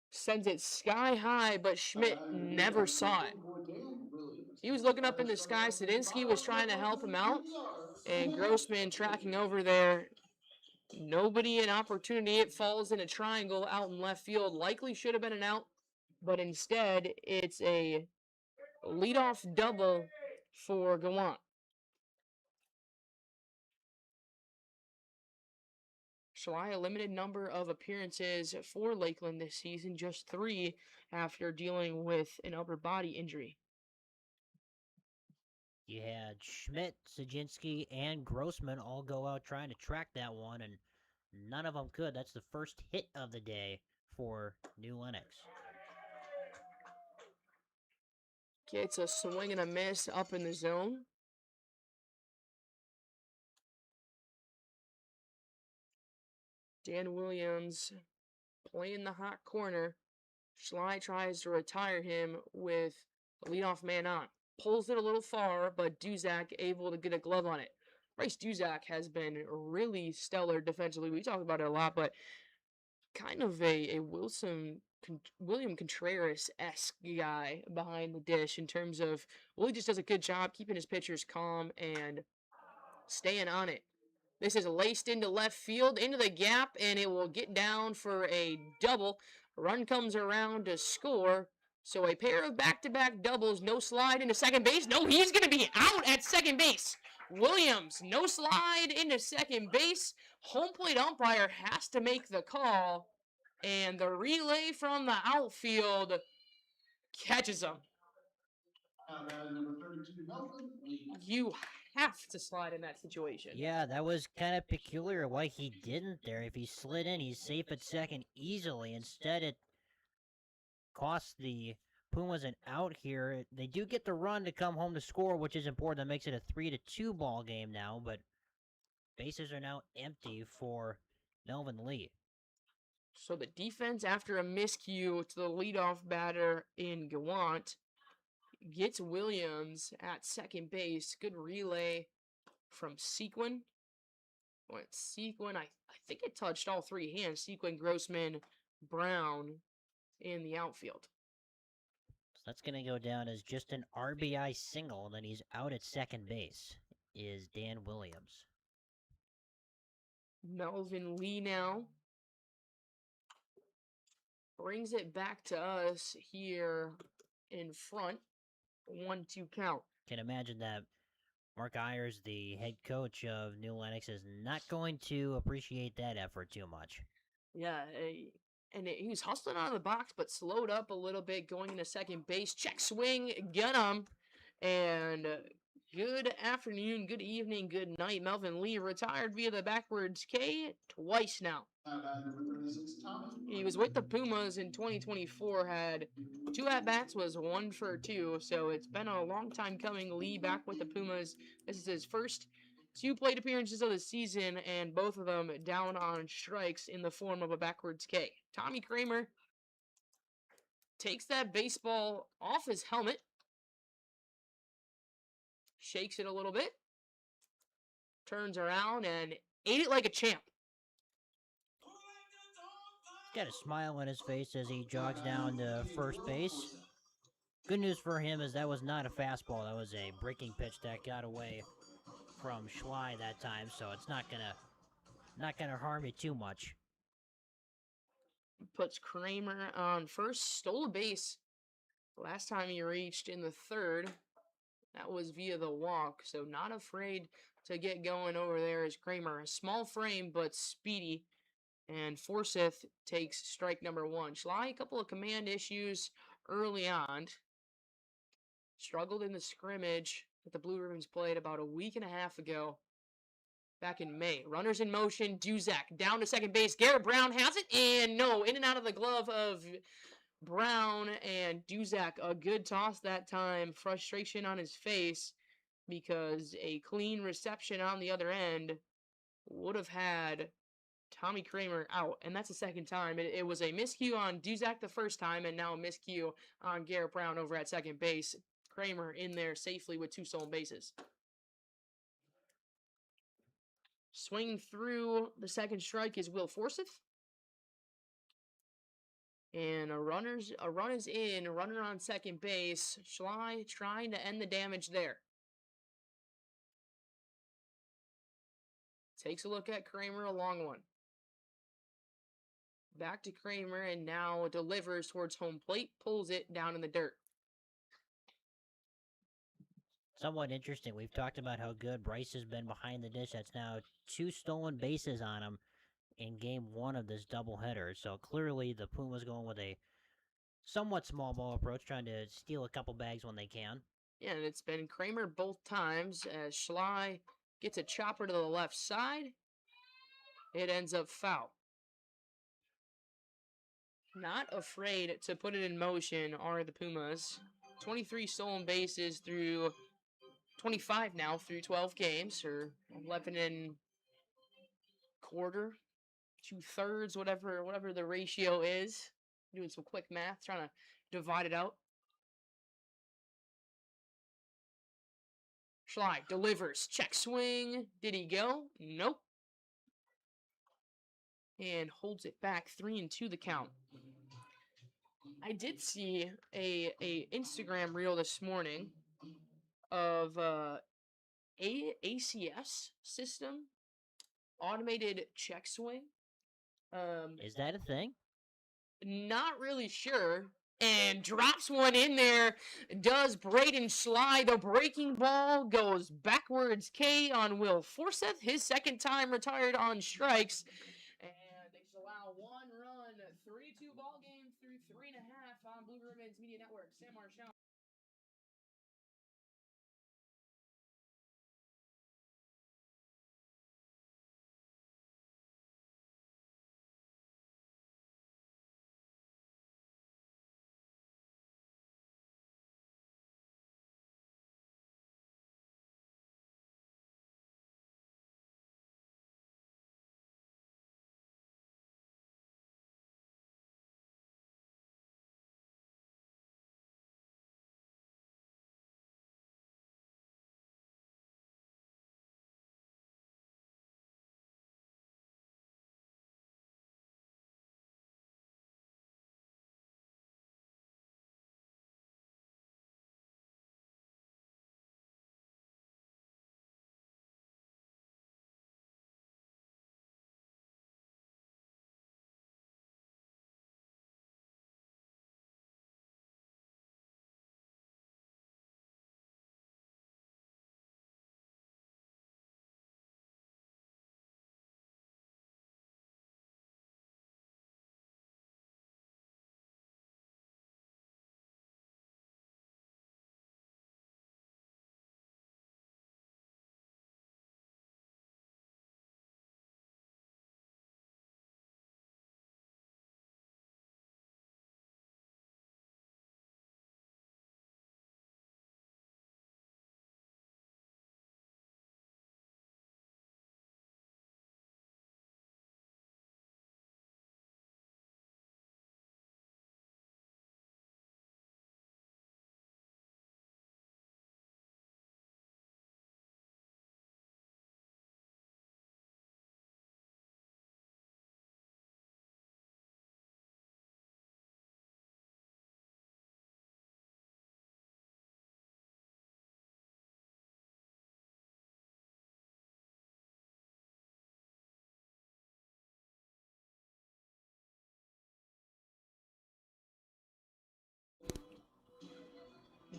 sends it sky high, but Schmidt never saw it. He was looking up in the sky. Sadinsky was trying to help him out, and Grossman tracking over there. Nobody an opportunity. It falls in a triangle out in left field. Likely should have been an out, but instead it's a leadoff double for Gawant. Schley, a limited number of appearances for Lakeland this season, just 3 after dealing with an upper body injury. You had Schmidt, Sajinski, and Grossman all go out trying to track that one, and none of them could. That's the first hit of the day for New Lenox. Gets a swing and a miss up in the zone. Dan Williams playing the hot corner. Schley tries to retire him with a leadoff man on. Pulls it a little far, but Duzak able to get a glove on it. Bryce Duzak has been really stellar defensively. We talk about it a lot, but kind of a William Contreras-esque guy behind the dish in terms of, well, he just does a good job keeping his pitchers calm and staying on it. This is laced into left field, into the gap, and it will get down for a double. Run comes around to score. So a pair of back-to-back doubles, no slide into second base. No, he's going to be out at second base. Williams, no slide into second base. Home plate umpire has to make the call. And the relay from the outfield catches him. You have to slide in that situation. Yeah, that was kind of peculiar why he didn't there. If he slid in, he's safe at second easily. Instead, it cost the Pumas an out here. They do get the run to come home to score, which is important. That makes it a 3-2 ball game now, but bases are now empty for Melvin Lee. So the defense, after a miscue to the leadoff batter in Gawant, gets Williams at second base. Good relay from Sequin. Sequin, I think it touched all three hands. Sequin, Grossman, Brown in the outfield. So that's going to go down as just an RBI single, and then he's out at second base, is Dan Williams. Melvin Lee now brings it back to us here in front. 1-2 count. Can imagine that Mark Ayers, the head coach of New Lenox, is not going to appreciate that effort too much. Yeah, he was hustling out of the box, but slowed up a little bit going into second base. Check swing, get him. And good afternoon, good evening, good night. Melvin Lee retired via the backwards K twice now. He was with the Pumas in 2024, had 2 at-bats, was 1 for 2, so it's been a long time coming. Lee back with the Pumas. This is his first 2 plate appearances of the season, and both of them down on strikes in the form of a backwards K. Tommy Kramer takes that baseball off his helmet, shakes it a little bit, turns around, and ate it like a champ. Got a smile on his face as he jogs down to first base. Good news for him is that was not a fastball. That was a breaking pitch that got away from Schley that time, so it's not gonna harm you too much. Puts Kramer on first, stole a base last time he reached in the third. That was via the walk, so not afraid to get going over there as Kramer. A small frame, but speedy. And Forsyth takes strike number 1. Schley, a couple of command issues early on. Struggled in the scrimmage that the Blue Ribbons played about a week and a half ago. Back in May. Runners in motion. Duzak down to second base. Garrett Brown has it. And no, in and out of the glove of Brown and Duzak. A good toss that time. Frustration on his face because a clean reception on the other end would have had Tommy Kramer out. And that's the second time. It was a miscue on Duzak the first time, and now a miscue on Garrett Brown over at second base. Kramer in there safely with 2 stolen bases. Swinging through the second strike is Will Forsyth. And a run is in, a runner on second base. Schley trying to end the damage there. Takes a look at Kramer, a long one. Back to Kramer, and now delivers towards home plate, pulls it down in the dirt. Somewhat interesting. We've talked about how good Bryce has been behind the dish. That's now 2 stolen bases on him in game 1 of this doubleheader. So clearly the Pumas going with a somewhat small ball approach, trying to steal a couple bags when they can. Yeah, and it's been Kramer both times as Schley gets a chopper to the left side. It ends up foul. Not afraid to put it in motion are the Pumas. 23 stolen bases through 25 now through 12 games, or 11 and quarter, 2/3, whatever the ratio is. Doing some quick math, trying to divide it out. Schley delivers. Check swing. Did he go? Nope. And holds it back 3-2 the count. I did see a Instagram reel this morning of ACS system, automated check swing. Is that a thing? Not really sure. And drops one in there. Does Braden Schley. The breaking ball goes backwards K on Will Forsyth. His second time retired on strikes. And they just allow 1 run. 3-2 ball game through 3.5 on Blue Ribbons Media Network. Sam Marchand.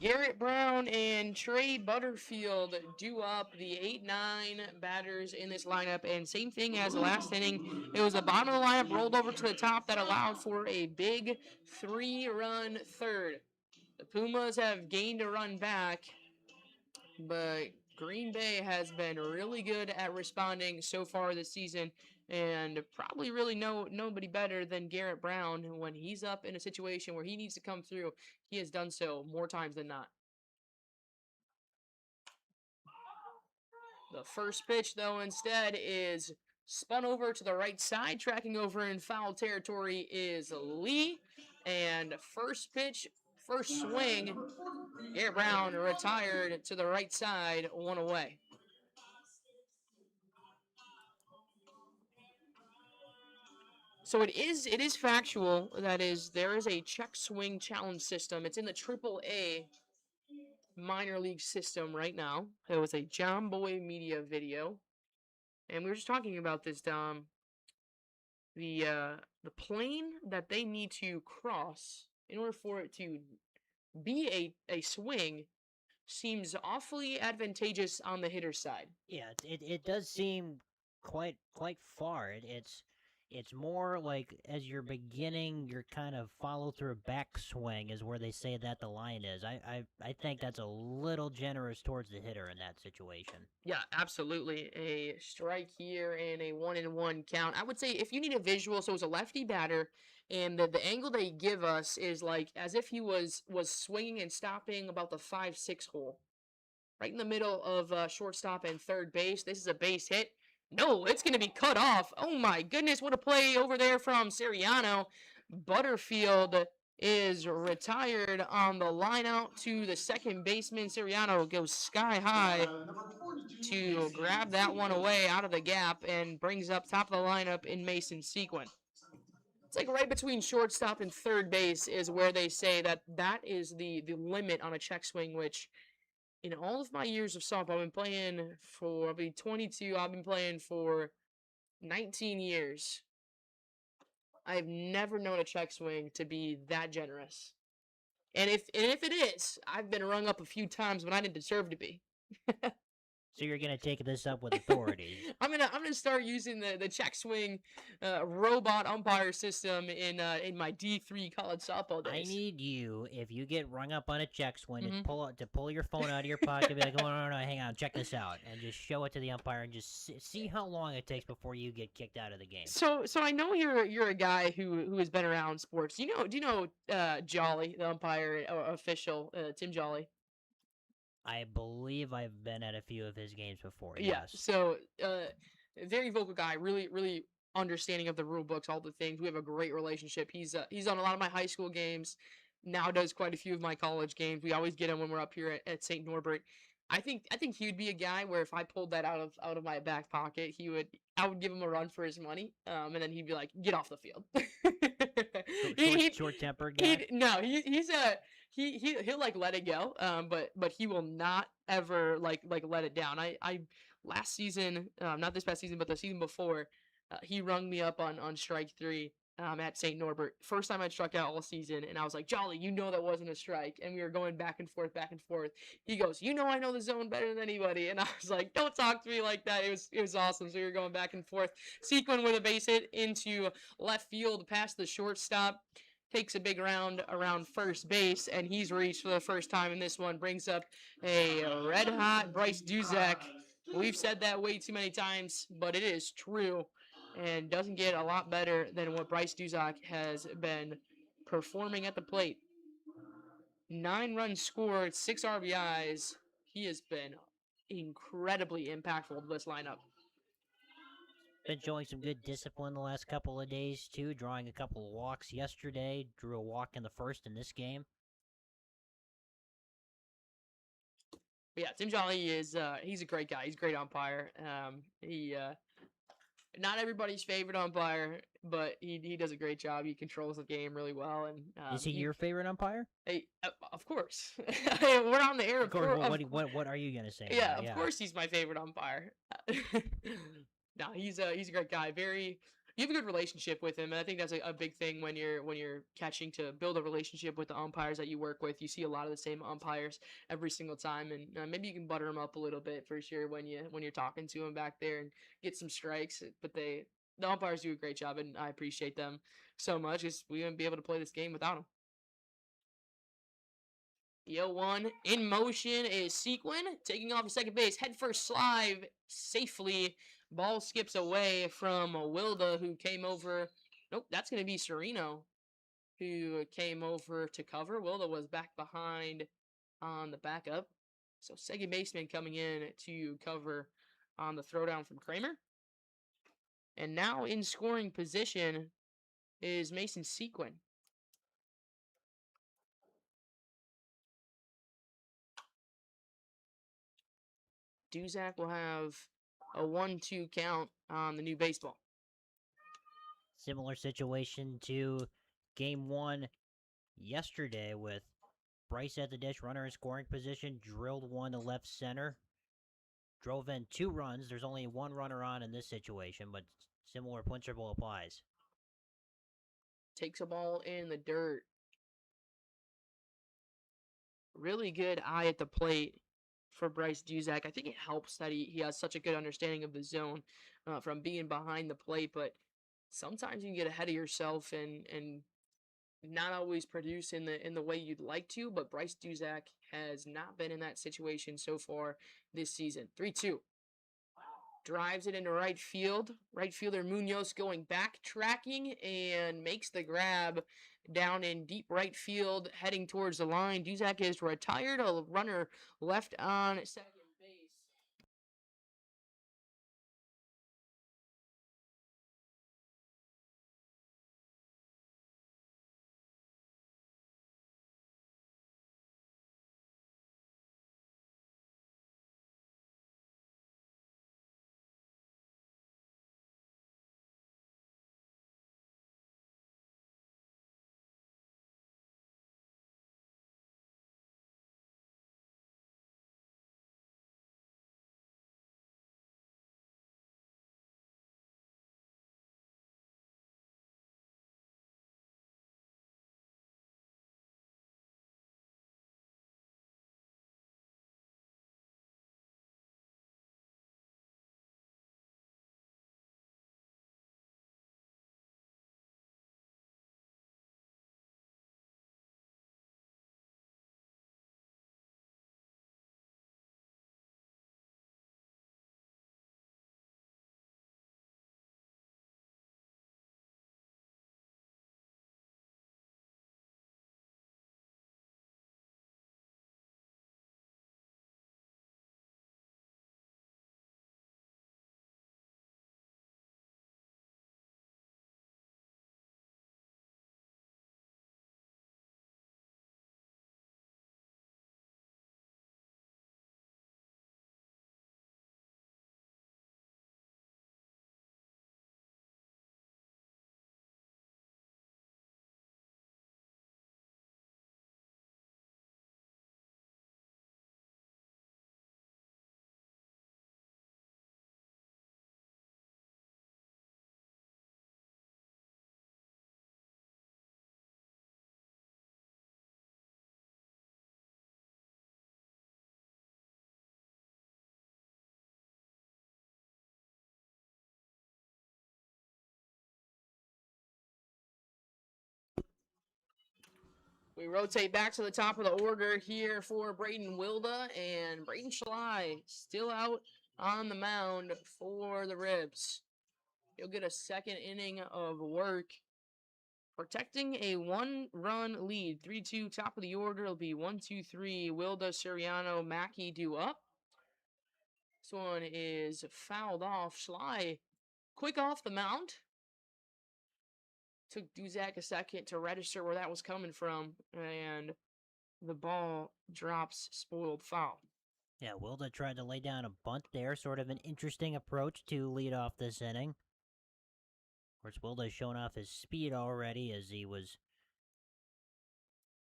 Garrett Brown and Trey Butterfield do up the 8-9 batters in this lineup. And same thing as the last inning. It was the bottom of the lineup rolled over to the top that allowed for a big 3-run third. The Pumas have gained a run back, but Green Bay has been really good at responding so far this season, and probably really nobody better than Garrett Brown. When he's up in a situation where he needs to come through, he has done so more times than not. The first pitch, though, instead is spun over to the right side. Tracking over in foul territory is Lee. And first pitch, first swing, Garrett Brown retired to the right side, 1 away. So it is factual. That is, there is a check swing challenge system. It's in the AAA minor league system right now. It was a John Boy Media video, and we were just talking about this, Dom. The plane that they need to cross in order for it to be a swing seems awfully advantageous on the hitter's side. Yeah, it does seem quite far. It's more like as you're beginning your kind of follow through backswing is where they say that the line is. I think that's a little generous towards the hitter in that situation. Yeah, absolutely. A strike here and a 1-1 count. I would say if you need a visual, so it's a lefty batter, and the angle they give us is like as if he was swinging and stopping about the 5-6 hole, right in the middle of shortstop and third base. This is a base hit. No, it's going to be cut off. Oh my goodness, what a play over there from Siriano. Butterfield is retired on the line out to the second baseman. Siriano goes sky high to grab that one away out of the gap and brings up top of the lineup in Mason's sequence. It's like right between shortstop and third base is where they say that is the limit on a check swing, which in all of my years of softball, I've been playing for, I'll be 22, I've been playing for 19 years. I've never known a check swing to be that generous. And if it is, I've been rung up a few times when I didn't deserve to be. So you're gonna take this up with authorities. I'm gonna start using the check swing robot umpire system in my D3 college softball days. I need you, if you get rung up on a check swing, to pull your phone out of your pocket and be like, oh, no, hang on, check this out, and just show it to the umpire and just see how long it takes before you get kicked out of the game. So I know you're a guy who has been around sports. Do you know Jolly, the umpire official, Tim Jolly? I believe I've been at a few of his games before. Yeah. Yes. So, very vocal guy, really understanding of the rule books, all the things. We have a great relationship. He's on a lot of my high school games. Now does quite a few of my college games. We always get him when we're up here at St. Norbert. I think he would be a guy where if I pulled that out of my back pocket, I would give him a run for his money. And then he'd be like, "Get off the field." Short-tempered guy. He'll like let it go, but he will not ever like let it down. I last season, not this past season, but the season before, he rung me up on strike 3 at St. Norbert. First time I'd struck out all season, and I was like, Jolly, that wasn't a strike, and we were going back and forth. He goes, I know the zone better than anybody, and I was like, don't talk to me like that. It was awesome. So we were going back and forth. Sequin with a base hit into left field past the shortstop. Takes a big round around first base, and he's reached for the first time in this one. Brings up a red-hot Bryce Duzak. We've said that way too many times, but it is true, and doesn't get a lot better than what Bryce Duzak has been performing at the plate. 9 runs scored, 6 RBIs. He has been incredibly impactful to this lineup. Been showing some good discipline the last couple of days, too, drawing a couple of walks yesterday. Drew a walk in the first in this game. But yeah, Tim Jolly he's a great guy. He's a great umpire. Not everybody's favorite umpire, but he does a great job. He controls the game really well. And is he your favorite umpire? Hey, of course. We're on the air. Of course. What are you gonna say? Yeah, of course he's my favorite umpire. No, he's a great guy. Very you have a good relationship with him, and I think that's a big thing when you're catching, to build a relationship with the umpires that you work with. You see a lot of the same umpires every single time, and maybe you can butter them up a little bit for sure when you're talking to them back there and get some strikes. But the umpires do a great job, and I appreciate them so much because we wouldn't be able to play this game without them. The 0-1 in motion is Sequin taking off at second base. Head first slide safely. Ball skips away from Wilda, who came over. Nope, that's going to be Sereno, who came over to cover. Wilda was back behind on the backup. So second baseman coming in to cover on the throwdown from Kramer. And now in scoring position is Mason Sequin. Duzak will have a 1-2 count on the new baseball. Similar situation to game one yesterday with Bryce at the dish, runner in scoring position, drilled one to left center, drove in 2 runs. There's only 1 runner on in this situation, but similar principle applies. Takes a ball in the dirt. Really good eye at the plate for Bryce Duzak. I think it helps that he has such a good understanding of the zone from being behind the plate, but sometimes you can get ahead of yourself and not always produce in the way you'd like to, but Bryce Duzak has not been in that situation so far this season. 3-2. Drives it into right field. Right fielder Munoz going backtracking and makes the grab down in deep right field, heading towards the line. Duzak is retired. A runner left on second base. We rotate back to the top of the order here for Braden Wilda, and Braden Schley still out on the mound for the Ribs. He'll get a second inning of work, protecting a 1-run lead. 3-2, top of the order. It'll be 1-2-3. Wilda, Siriano, Mackey due up. This one is fouled off. Schley quick off the mound. Took Duzak a second to register where that was coming from, and the ball drops, spoiled foul. Yeah, Wilda tried to lay down a bunt there, sort of an interesting approach to lead off this inning. Of course, Wilda's shown off his speed already as he was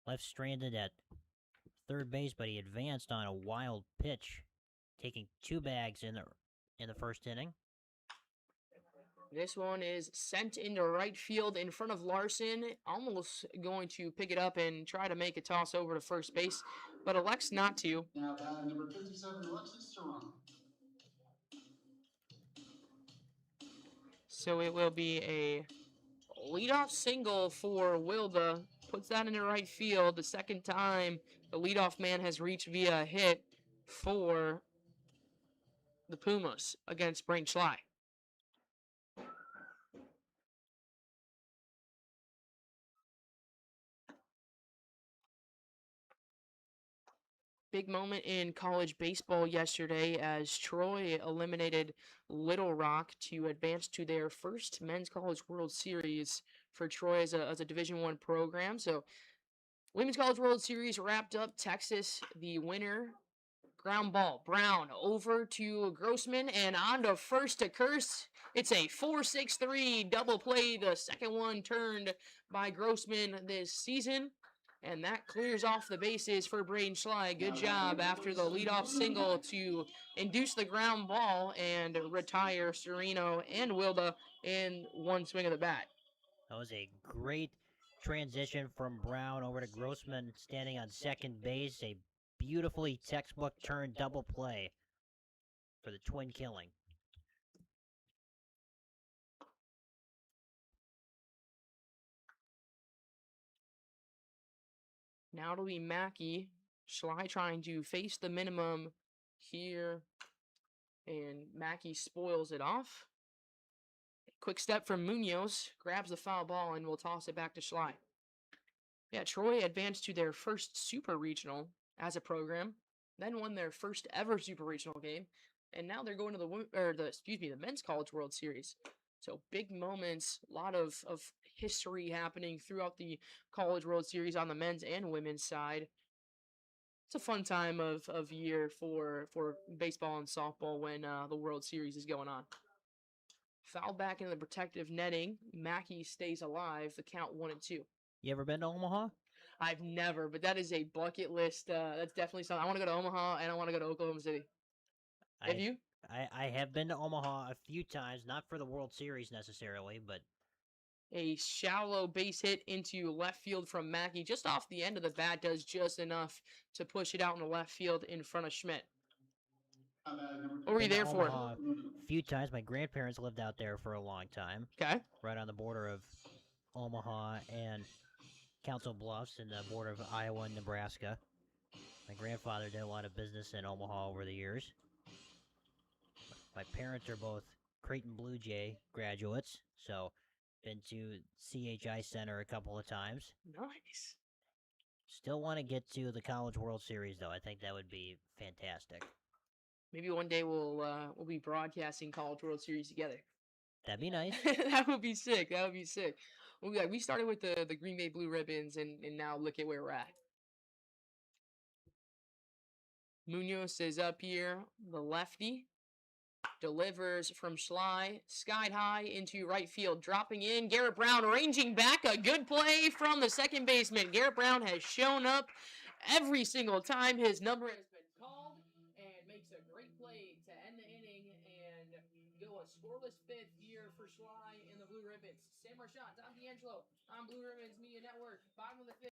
left stranded at third base, but he advanced on a wild pitch, taking 2 bags in the first inning. This one is sent into right field in front of Larson, almost going to pick it up and try to make a toss over to first base, but elects not to. Now batting number 57, Alexis Serrano. So it will be a leadoff single for Wilda. Puts that into right field. The second time the leadoff man has reached via a hit for the Pumas against Brain Schley. Big moment in college baseball yesterday as Troy eliminated Little Rock to advance to their first men's college World Series for Troy as a Division I program. So Women's College World Series wrapped up. Texas, the winner. Ground ball. Brown over to Grossman and on to first to Curse. It's a 4-6-3 double play. The second one turned by Grossman this season. And that clears off the bases for Braden Schley. Good job after the leadoff single to induce the ground ball and retire Sereno and Wilda in one swing of the bat. That was a great transition from Brown over to Grossman standing on second base. A beautifully textbook turn double play for the twin killing. Now it'll be Mackey. Schley trying to face the minimum here. And Mackey spoils it off. Quick step from Munoz. Grabs the foul ball and will toss it back to Schley. Yeah, Troy advanced to their first super regional as a program. Then won their first ever super regional game. And now they're going to the men's college World Series. So big moments, a lot of history happening throughout the College World Series on the men's and women's side. It's a fun time of year for baseball and softball when the World Series is going on. Foul back into the protective netting. Mackey stays alive. The count 1-2. You ever been to Omaha? I've never, but that is a bucket list. That's definitely something. I want to go to Omaha and I want to go to Oklahoma City. Have you? I have been to Omaha a few times, not for the World Series necessarily, but A shallow base hit into left field from Mackey, just off the end of the bat, does just enough to push it out in the left field in front of Schmidt. What were you been to there for? Omaha a few times. My grandparents lived out there for a long time, Okay. right on the border of Omaha and Council Bluffs and the border of Iowa and Nebraska. My grandfather did a lot of business in Omaha over the years. My parents are both Creighton Blue Jay graduates, so been to CHI Center a couple of times. Nice. Still want to get to the College World Series, though. I think that would be fantastic. Maybe one day we'll be broadcasting College World Series together. That'd be nice. That would be sick. That would be sick. We'll be like, we started with the Green Bay Blue Ribbons, and now look at where we're at. Munoz is up here, the lefty. Delivers from Schley, skied high into right field, dropping in. Garrett Brown ranging back, a good play from the second baseman. Garrett Brown has shown up every single time his number has been called and makes a great play to end the inning and go a scoreless fifth here for Schley and the Blue Ribbons. Sam Marchand, Tom D'Angelo on Blue Ribbons Media Network, bottom of the fifth.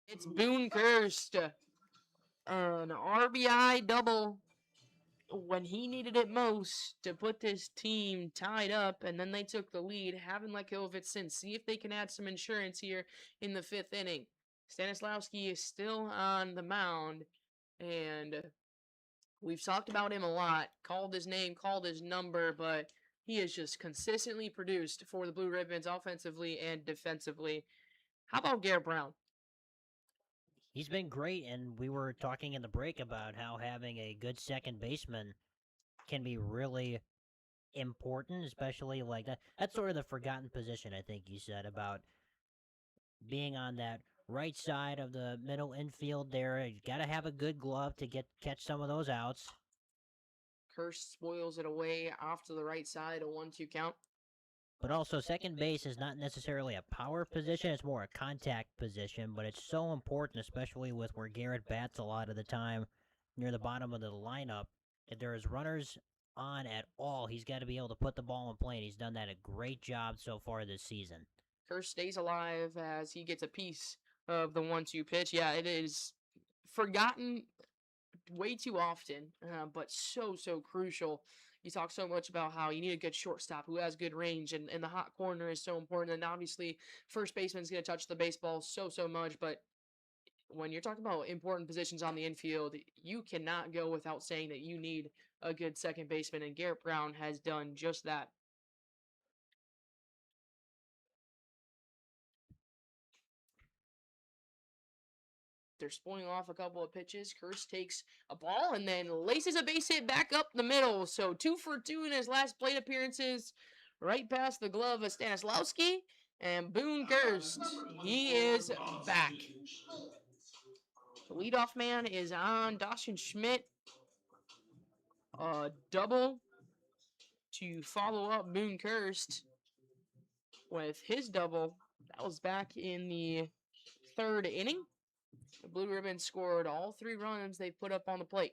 It's Boone Kirst. An RBI double when he needed it most to put this team tied up, and then they took the lead. Haven't let go of it since. See if they can add some insurance here in the 5th inning. Stanislawski is still on the mound, and we've talked about him a lot. Called his name, called his number, but he has just consistently produced for the Blue Ribbons offensively and defensively. How about Garrett Brown? He's been great, and we were talking in the break about how having a good second baseman can be really important, especially like that. That's sort of the forgotten position, I think you said, about being on that right side of the middle infield there. You got to have a good glove to catch some of those outs. Kirst spoils it away off to the right side, a 1-2 count. But also, second base is not necessarily a power position, it's more a contact position, but it's so important, especially with where Garrett bats a lot of the time near the bottom of the lineup. If there is runners on at all, he's got to be able to put the ball in play, and he's done that a great job so far this season. Kirst stays alive as he gets a piece of the 1-2 pitch. Yeah, it is forgotten way too often, but so crucial. You talk so much about how you need a good shortstop who has good range, and the hot corner is so important. And obviously, first baseman's going to touch the baseball so much, but when you're talking about important positions on the infield, you cannot go without saying that you need a good second baseman, and Garrett Brown has done just that. They're spoiling off a couple of pitches. Kirst takes a ball and then laces a base hit back up the middle. So 2 for 2 in his last plate appearances. Right past the glove of Stanislawski. And Boone Kirst, he is back. The leadoff man is on. Dawson Schmidt, a double to follow up Boone Kirst with his double. That was back in the 3rd inning. The Blue Ribbons scored all 3 runs they put up on the plate.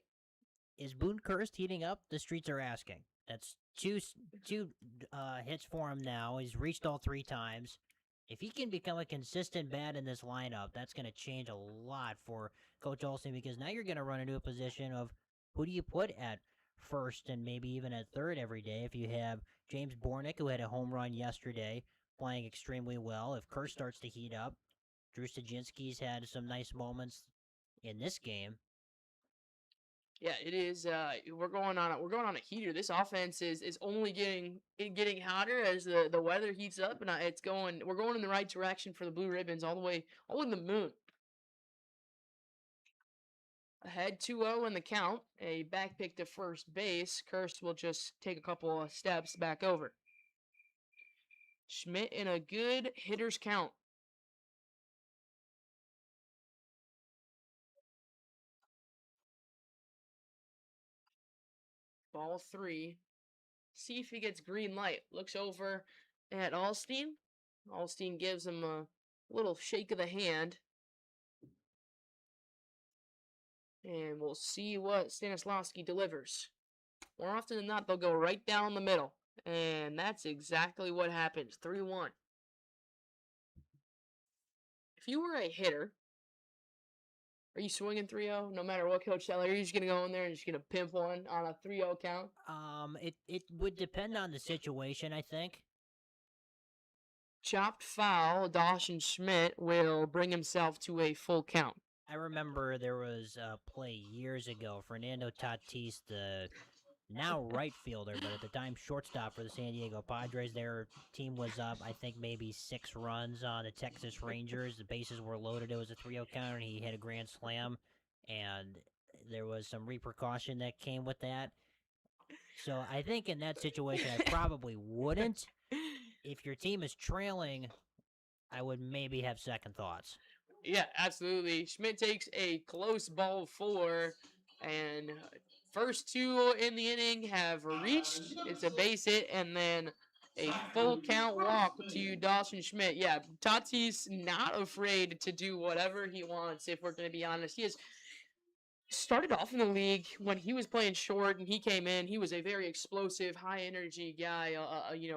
Is Boone Kirst heating up? The streets are asking. That's two hits for him now. He's reached all 3 times. If he can become a consistent bat in this lineup, that's going to change a lot for Coach Olsen, because now you're going to run into a position of who do you put at first and maybe even at third every day if you have James Bornick, who had a home run yesterday, playing extremely well. If Kirst starts to heat up, Drew Stajinsky's had some nice moments in this game. Yeah, it is. We're going on a heater. This offense is only getting hotter as the weather heats up, and we're going in the right direction for the Blue Ribbons all the way to the moon. Ahead 2-0 in the count. A back pick to first base. Kirst will just take a couple of steps back over. Schmidt in a good hitter's count. Ball 3. See if he gets green light. Looks over at Alstein. Alstein gives him a little shake of the hand. And we'll see what Stanislawski delivers. More often than not, they'll go right down the middle. And that's exactly what happens. 3-1. If you were a hitter, are you swinging 3-0 no matter what coach tells you? Are you just going to go in there and just going to pimp one on a 3-0 count? It would depend on the situation, I think. Chopped foul, Dawson Schmidt will bring himself to a full count. I remember there was a play years ago. Fernando Tatis, the now right fielder, but at the time shortstop for the San Diego Padres, their team was up, I think, maybe 6 runs on the Texas Rangers. The bases were loaded. It was a 3-0 count, and he hit a grand slam, and there was some repercussion that came with that. So I think in that situation, I probably wouldn't. If your team is trailing, I would maybe have second thoughts. Yeah, absolutely. Schmidt takes a close ball 4, and first 2 in the inning have reached. It's a base hit, and then a full count walk to Dawson Schmidt. Yeah, Tatis not afraid to do whatever he wants, if we're going to be honest. He has started off in the league when he was playing short and he came in. He was a very explosive, high energy guy,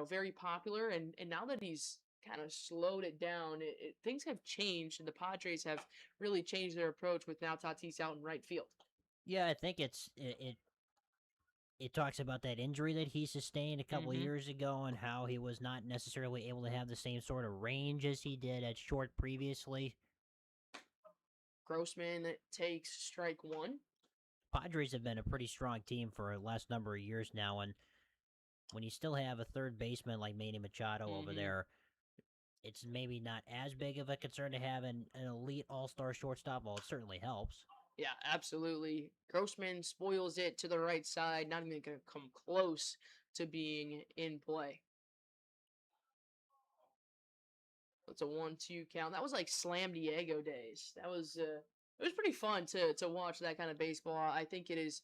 very popular. And now that he's kind of slowed it down. Things have changed, and the Padres have really changed their approach with now Tatis out in right field. Yeah, I think it talks about that injury that he sustained a couple of Mm-hmm. years ago and how he was not necessarily able to have the same sort of range as he did at short previously. Grossman takes strike one. Padres have been a pretty strong team for the last number of years now, and when you still have a third baseman like Manny Machado over Mm-hmm. there, it's maybe not as big of a concern to have an elite all-star shortstop. Well, it certainly helps. Yeah, absolutely. Grossman spoils it to the right side, not even going to come close to being in play. It's a 1-2 count. That was like Slam Diego days. That was it was pretty fun to watch that kind of baseball. I think it has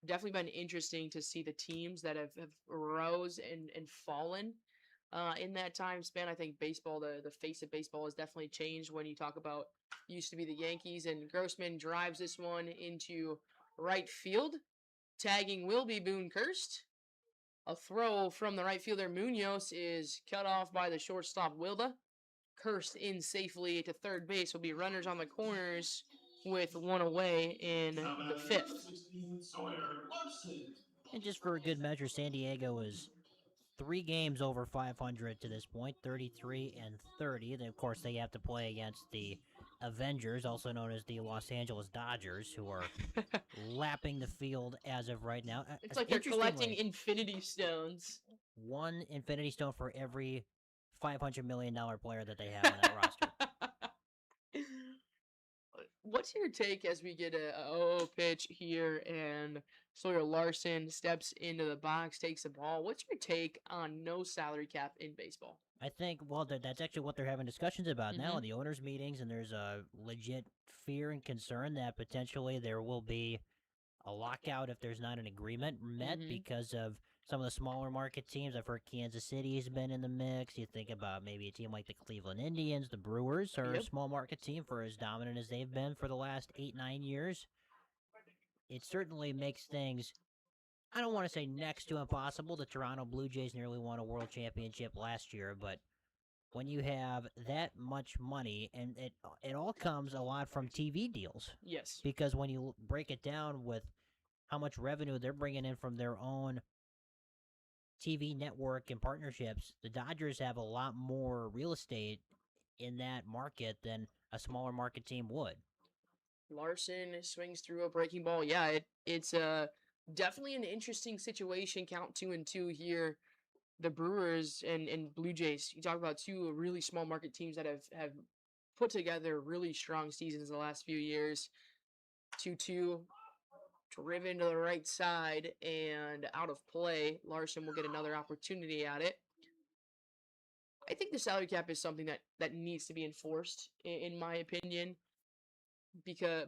definitely been interesting to see the teams that have rose and fallen in that time span. I think baseball, the face of baseball, has definitely changed when you talk about used to be the Yankees, and Grossman drives this one into right field. Tagging will be Boone-Kirst. A throw from the right fielder Munoz is cut off by the shortstop Wilda. Kirst in safely to third base. Will be runners on the corners with one away in the fifth. And just for a good measure, San Diego is 3 games over 500 to this point, 33 and 30. Then, of course, they have to play against the Avengers, also known as the Los Angeles Dodgers, who are lapping the field as of right now. It's like they're collecting infinity stones. 1 Infinity Stone for every $500 million player that they have on that roster. What's your take as we get a 0 pitch here and Sawyer Larson steps into the box, takes the ball? What's your take on no salary cap in baseball? I think, well, that's actually what they're having discussions about now Mhm. in the owners' meetings, and there's a legit fear and concern that potentially there will be a lockout if there's not an agreement met Mhm. because of some of the smaller market teams. I've heard Kansas City's been in the mix. You think about maybe a team like the Cleveland Indians. The Brewers are a Yep. small market team for as dominant as they've been for the last 8-9 years. It certainly makes things, I don't want to say next to impossible. The Toronto Blue Jays nearly won a world championship last year, but when you have that much money, and it all comes a lot from TV deals, Yes. because when you break it down with how much revenue they're bringing in from their own TV network and partnerships, the Dodgers have a lot more real estate in that market than a smaller market team would. Larson swings through a breaking ball. Yeah, it's definitely an interesting situation. Count 2-2 here. The Brewers and Blue Jays. You talk about two really small market teams that have put together really strong seasons the last few years. 2-2, driven to the right side and out of play. Larson will get another opportunity at it. I think the salary cap is something that needs to be enforced, in my opinion.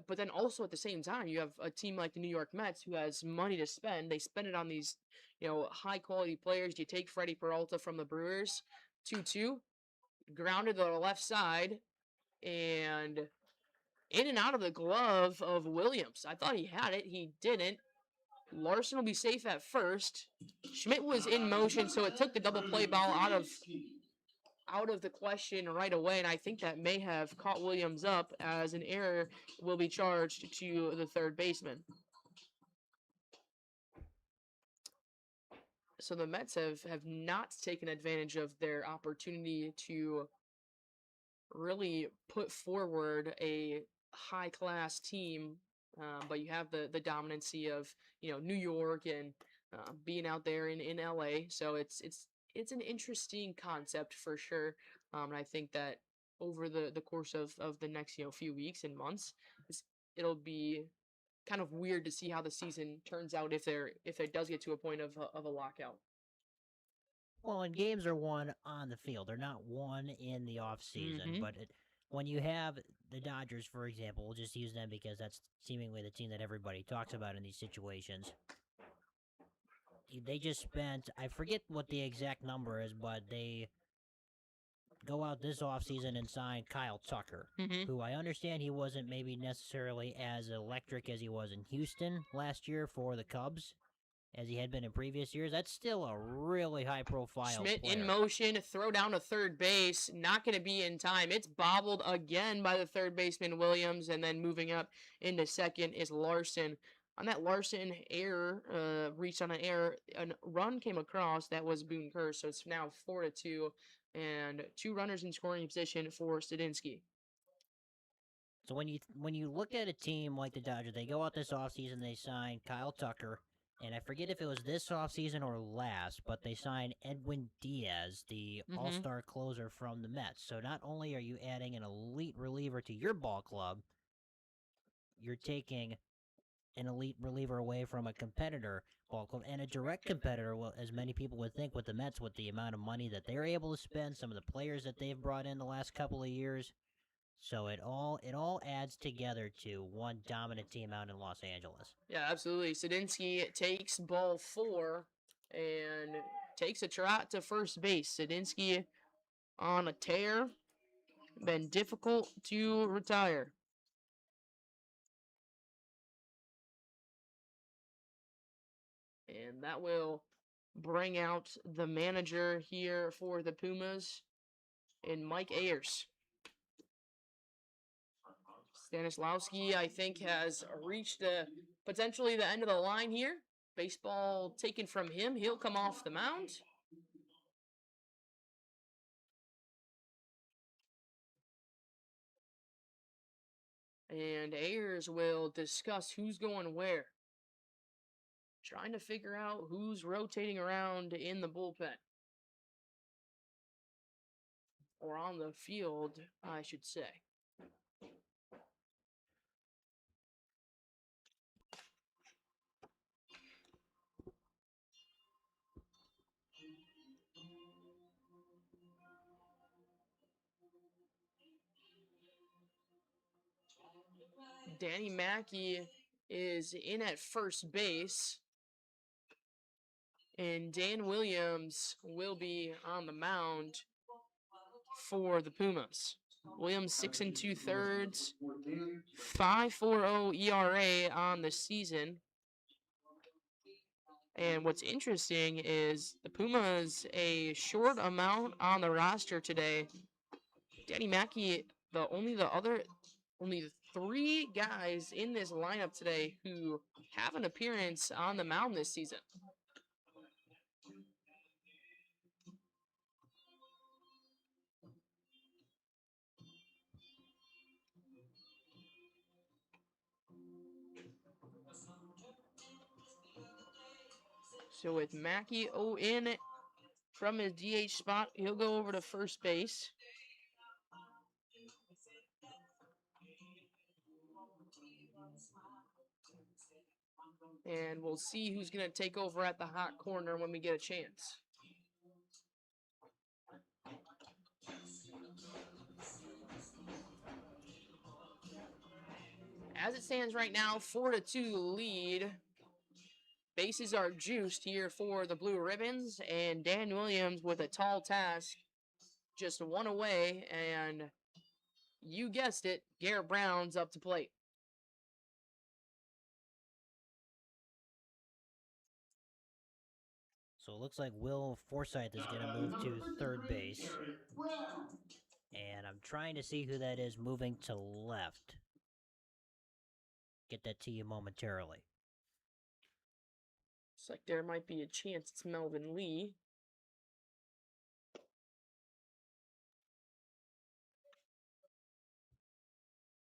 But then also at the same time, you have a team like the New York Mets who has money to spend. They spend it on these, high quality players. You take Freddie Peralta from the Brewers, 2-2, grounded to the left side, and in and out of the glove of Williams. I thought he had it. He didn't. Larson will be safe at first. Schmidt was in motion, so it took the double play ball out of the question right away, and I think that may have caught Williams up as an error will be charged to the third baseman. So the Mets have not taken advantage of their opportunity to really put forward a high class team, but you have the dominancy of New York and being out there in LA. So it's an interesting concept for sure, and I think that over the course of the next few weeks and months, it'll be kind of weird to see how the season turns out if there does get to a point of a lockout. Well, and games are won on the field. They're not won in the off season. Mhm. But when you have the Dodgers, for example, we'll just use them because that's seemingly the team that everybody talks about in these situations. They just spent, I forget what the exact number is, but they go out this offseason and sign Kyle Tucker, Mhm. who I understand he wasn't maybe necessarily as electric as he was in Houston last year for the Cubs. as he had been in previous years. That's still a really high-profile Schmidt player. in motion, throw down to third base, not going to be in time. It's bobbled again by the third baseman Williams, and then moving up into second is Larson. On that Larson error, reached on an error, a run came across that was Boone Curse, so it's now 4-2, and 2 runners in scoring position for Stadinsky. So when you look at a team like the Dodgers, they go out this offseason, they sign Kyle Tucker, and I forget if it was this offseason or last, but they signed Edwin Diaz, the all-star closer from the Mets. So not only are you adding an elite reliever to your ball club, you're taking an elite reliever away from a competitor ball club and a direct competitor, well, as many people would think with the Mets, with the amount of money that they're able to spend, some of the players that they've brought in the last couple of years. So it all adds together to one dominant team out in Los Angeles. Yeah, absolutely. Stadinsky takes ball 4 and takes a trot to first base. Stadinsky on a tear. Been difficult to retire. And that will bring out the manager here for the Pumas and Mike Ayers. Stanislawski, I think, has reached potentially the end of the line here. Baseball taken from him. He'll come off the mound. And Ayers will discuss who's going where. Trying to figure out who's rotating around in the bullpen. Or on the field, I should say. Danny Mackey is in at first base. And Dan Williams will be on the mound for the Pumas. Williams 6 2/3, 5.40 ERA on the season. And what's interesting is the Pumas a short amount on the roster today. Danny Mackey, only 3 guys in this lineup today who have an appearance on the mound this season. So with Mackey in from his DH spot, he'll go over to first base. And we'll see who's going to take over at the hot corner when we get a chance. As it stands right now, 4-2 lead. Bases are juiced here for the Blue Ribbons, and Dan Williams with a tall task, just 1 away, and you guessed it, Garrett Brown's up to plate. So it looks like Will Forsythe is going to move to third base. And I'm trying to see who that is moving to left. Get that to you momentarily. Looks like there might be a chance it's Melvin Lee.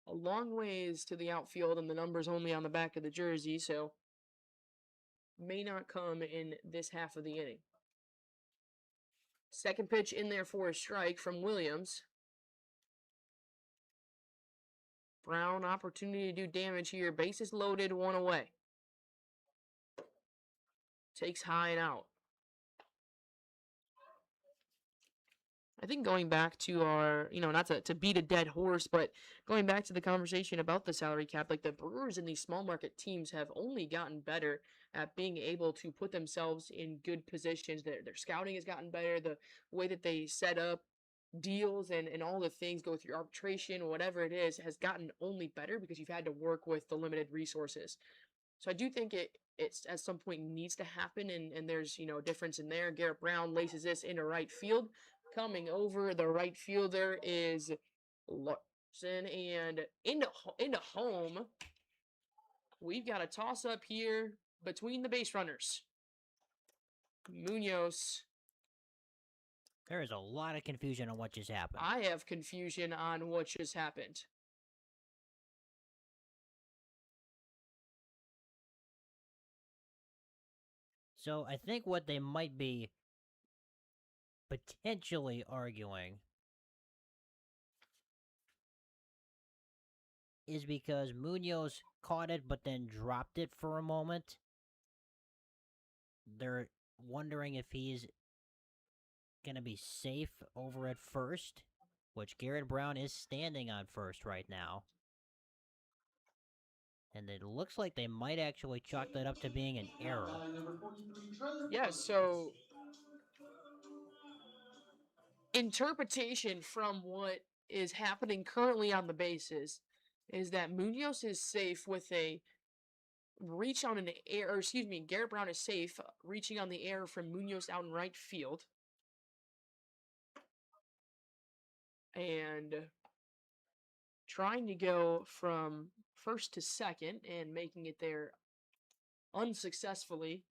A long ways to the outfield, and the number's only on the back of the jersey, so may not come in this half of the inning. Second pitch in there for a strike from Williams. Brown, opportunity to do damage here. Bases loaded, 1 away. Takes high and out. I think going back to our, not to beat a dead horse, but going back to the conversation about the salary cap, like the Brewers and these small market teams have only gotten better at being able to put themselves in good positions. Their scouting has gotten better. The way that they set up deals and all the things, go through arbitration, whatever it is, has gotten only better because you've had to work with the limited resources. So I do think it's at some point needs to happen, and there's a difference in there. Garrett Brown laces this into right field. Coming over the right fielder is Larson, and into home. We've got a toss up here between the base runners. Munoz. There is a lot of confusion on what just happened. I have confusion on what just happened. So I think what they might be potentially arguing is because Munoz caught it but then dropped it for a moment. They're wondering if he's going to be safe over at first, which Garrett Brown is standing on first right now. And it looks like they might actually chalk that up to being an error. Yeah, so interpretation from what is happening currently on the bases is that Munoz is safe with a reach on an air, or excuse me, Garrett Brown is safe reaching on the air from Munoz out in right field. And trying to go from first to second and making it there unsuccessfully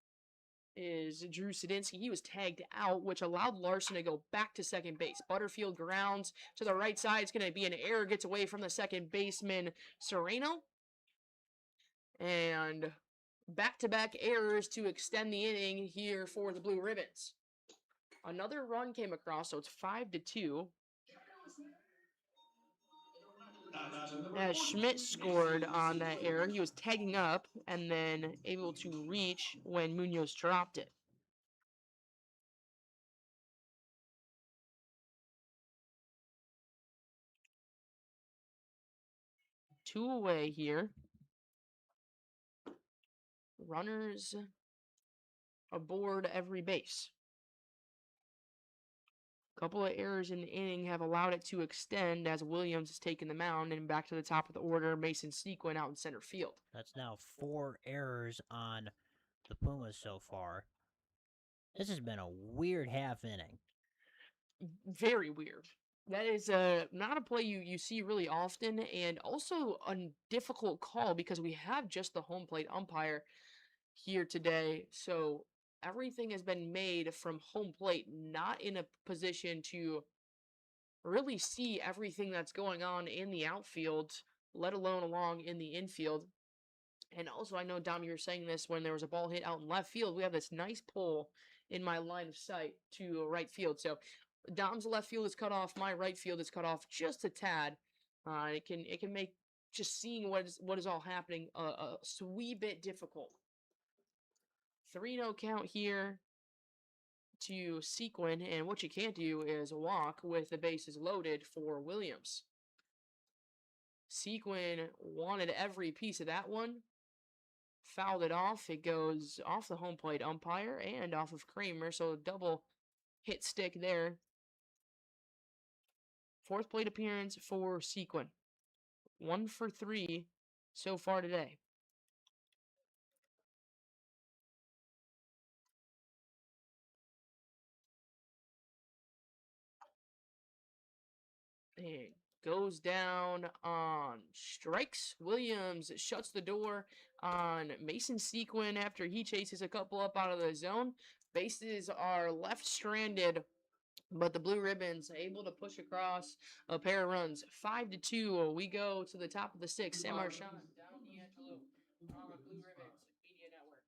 is Drew Sadinsky. He was tagged out, which allowed Larson to go back to second base. Butterfield grounds to the right side. It's going to be an error. Gets away from the second baseman, Sereno. And back-to-back errors to extend the inning here for the Blue Ribbons. Another run came across, so it's 5-2. As Schmidt scored on that error, he was tagging up and then able to reach when Munoz dropped it. Two away here. Runners aboard every base. A couple of errors in the inning have allowed it to extend as Williams has taken the mound, and back to the top of the order, Mason Sequin out in center field. That's now 4 errors on the Pumas so far. This has been a weird half inning. Very weird. That is not a play you see really often, and also a difficult call because we have just the home plate umpire here today. So everything has been made from home plate, not in a position to really see everything that's going on in the outfield, let alone along in the infield. And also, I know, Dom, you were saying this when there was a ball hit out in left field. We have this nice pull in my line of sight to right field. So Dom's left field is cut off. My right field is cut off just a tad. It can make just seeing what is all happening a wee bit difficult. 3-0 count here to Sequin, and what you can't do is walk with the bases loaded for Williams. Sequin wanted every piece of that one. Fouled it off. It goes off the home plate umpire and off of Kramer, so double hit stick there. 4th plate appearance for Sequin. 1 for 3 so far today. And goes down on strikes. Williams shuts the door on Mason Sequin after he chases a couple up out of the zone. Bases are left stranded, but the Blue Ribbons able to push across a pair of runs. 5-2. We go to the top of the 6th. Sam Marchand down D'Angelo on Blue Ribbons Media Network.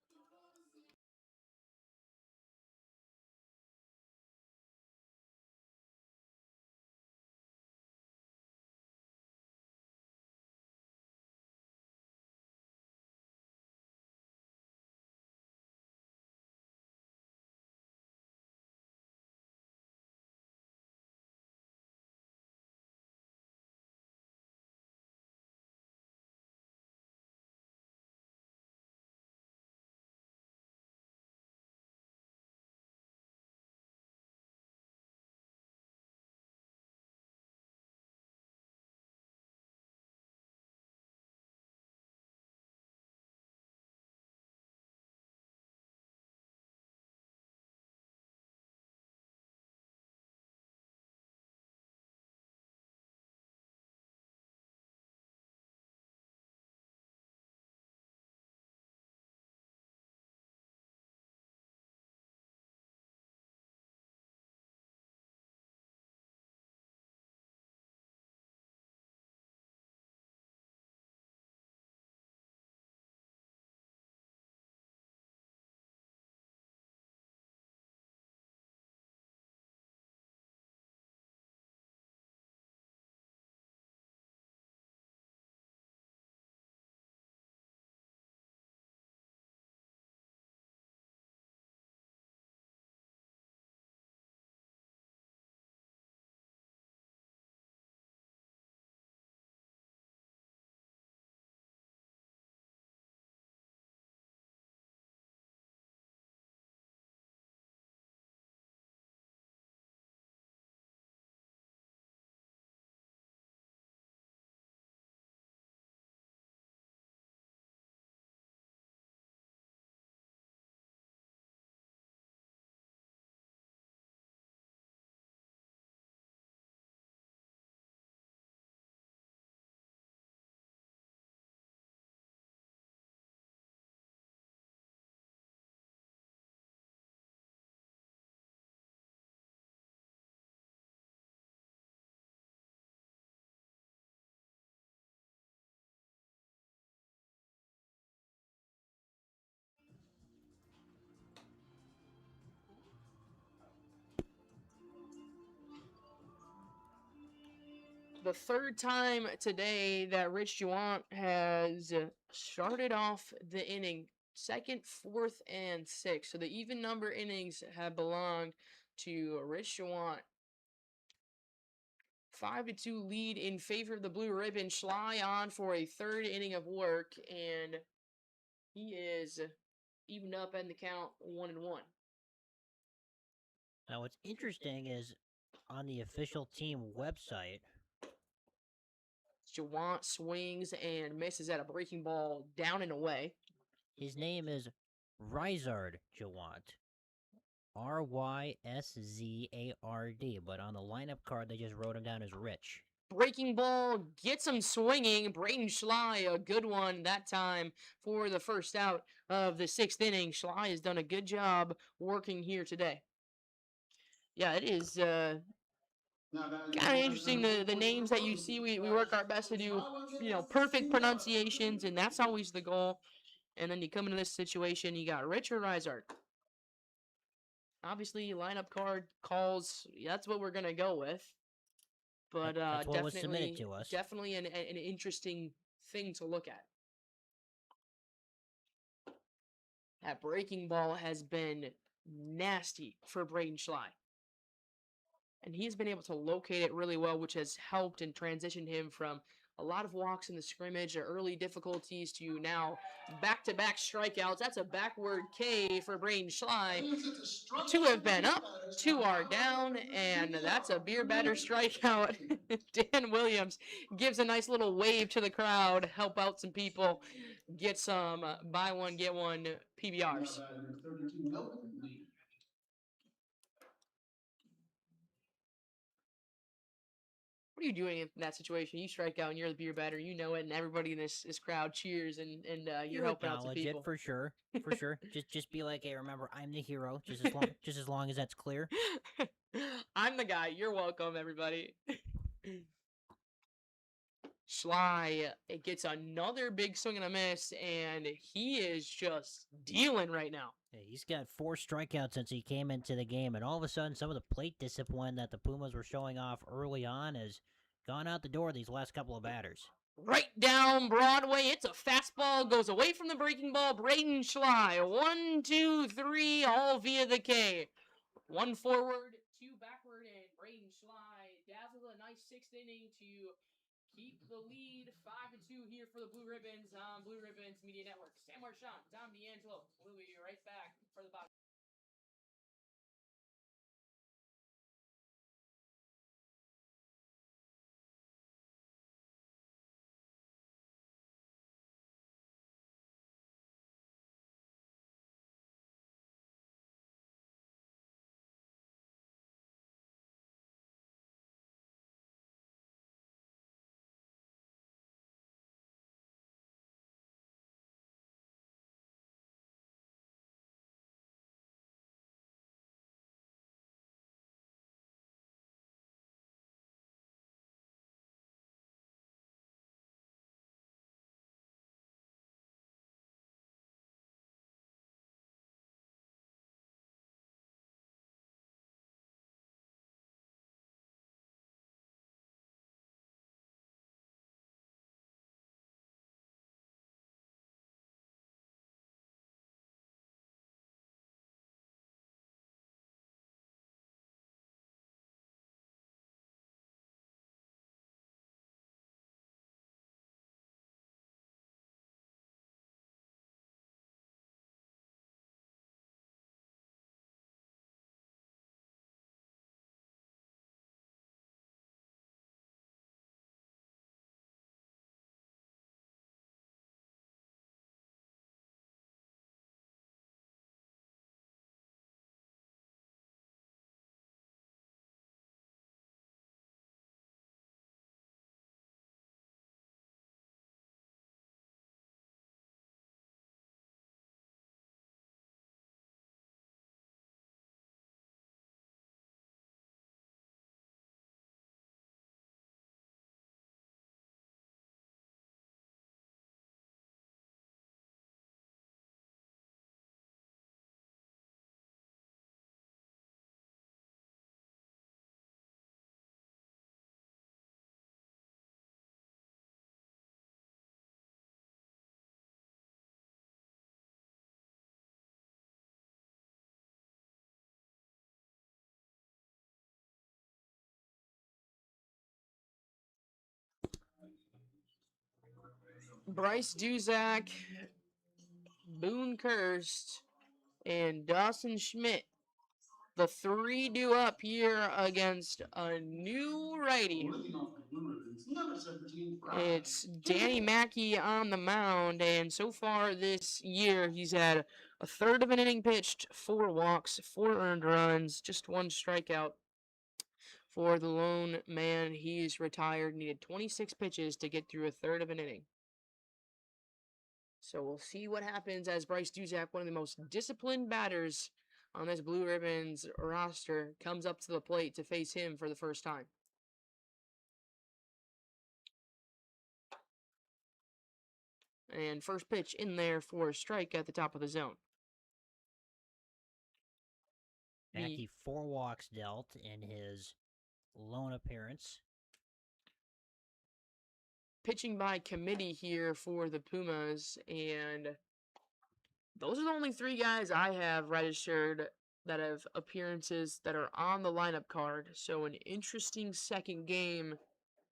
the third time today that Rich Jawant has started off the inning. Second, fourth, and sixth. So the even number innings have belonged to Rich Jawant. 5-2 lead in favor of the Blue Ribbon. Schley on for a third inning of work, and he is even up in the count 1-1. Now, what's interesting is on the official team website, Jawant swings and misses at a breaking ball down and away. his name is Ryzard Jawant. Ryszard, but on the lineup card they just wrote him down as Rich. Breaking ball gets him swinging. Braden Schley, a good one that time for the first out of the sixth inning. Schley has done a good job working here today. Yeah, it is kind of interesting the names that you see. We work our best to do, perfect pronunciations, and that's always the goal. And then you come into this situation, you got Richard Ryzard. Obviously, lineup card calls, that's what we're going to go with. But That's what was submitted to us. Definitely an interesting thing to look at. That breaking ball has been nasty for Braden Schley. And he's been able to locate it really well, which has helped and transitioned him from a lot of walks in the scrimmage or early difficulties to now back-to-back strikeouts. That's a backward K for Braden Schley. 2 have been up, 2 are down, and that's a beer batter strikeout. Dan Williams gives a nice little wave to the crowd, help out some people, get some buy one, get one PBRs. What are you doing in that situation? You strike out and you're the beer batter, you know it, and everybody in this crowd cheers, and you're helping out some people. It for sure, for sure. Just be like, hey, remember, I'm the hero. Just as long as that's clear. I'm the guy. You're welcome, everybody. Schley gets another big swing and a miss, and he is just dealing right now. Yeah, he's got 4 strikeouts since he came into the game, and all of a sudden, some of the plate discipline that the Pumas were showing off early on has gone out the door these last couple of batters. Right down Broadway, it's a fastball, goes away from the breaking ball. Braden Schley, 1, 2, 3, all via the K. 1 forward, 2 backward, and Braden Schley dazzles a nice 6th inning to keep the lead. 5-2 here for the Blue Ribbons on Blue Ribbons Media Network. Sam Marchand, Tom D'Angelo. We'll be right back for the bottom. Bryce Duzak, Boone Kirst, and Dawson Schmidt. The three due up here against a new righty. Leading off the Blue Ribbons, number 17, It's Danny Mackey on the mound, and so far this year he's had a third of an inning pitched, 4 walks, 4 earned runs, just 1 strikeout. For the lone man, he's retired, needed 26 pitches to get through a third of an inning. So we'll see what happens as Bryce Duzak, one of the most disciplined batters on this Blue Ribbons roster, comes up to the plate to face him for the first time. And first pitch in there for a strike at the top of the zone. Mackey 4 walks dealt in his lone appearance. Pitching by committee here for the Pumas, and those are the only 3 guys I have registered that have appearances that are on the lineup card. So an interesting second game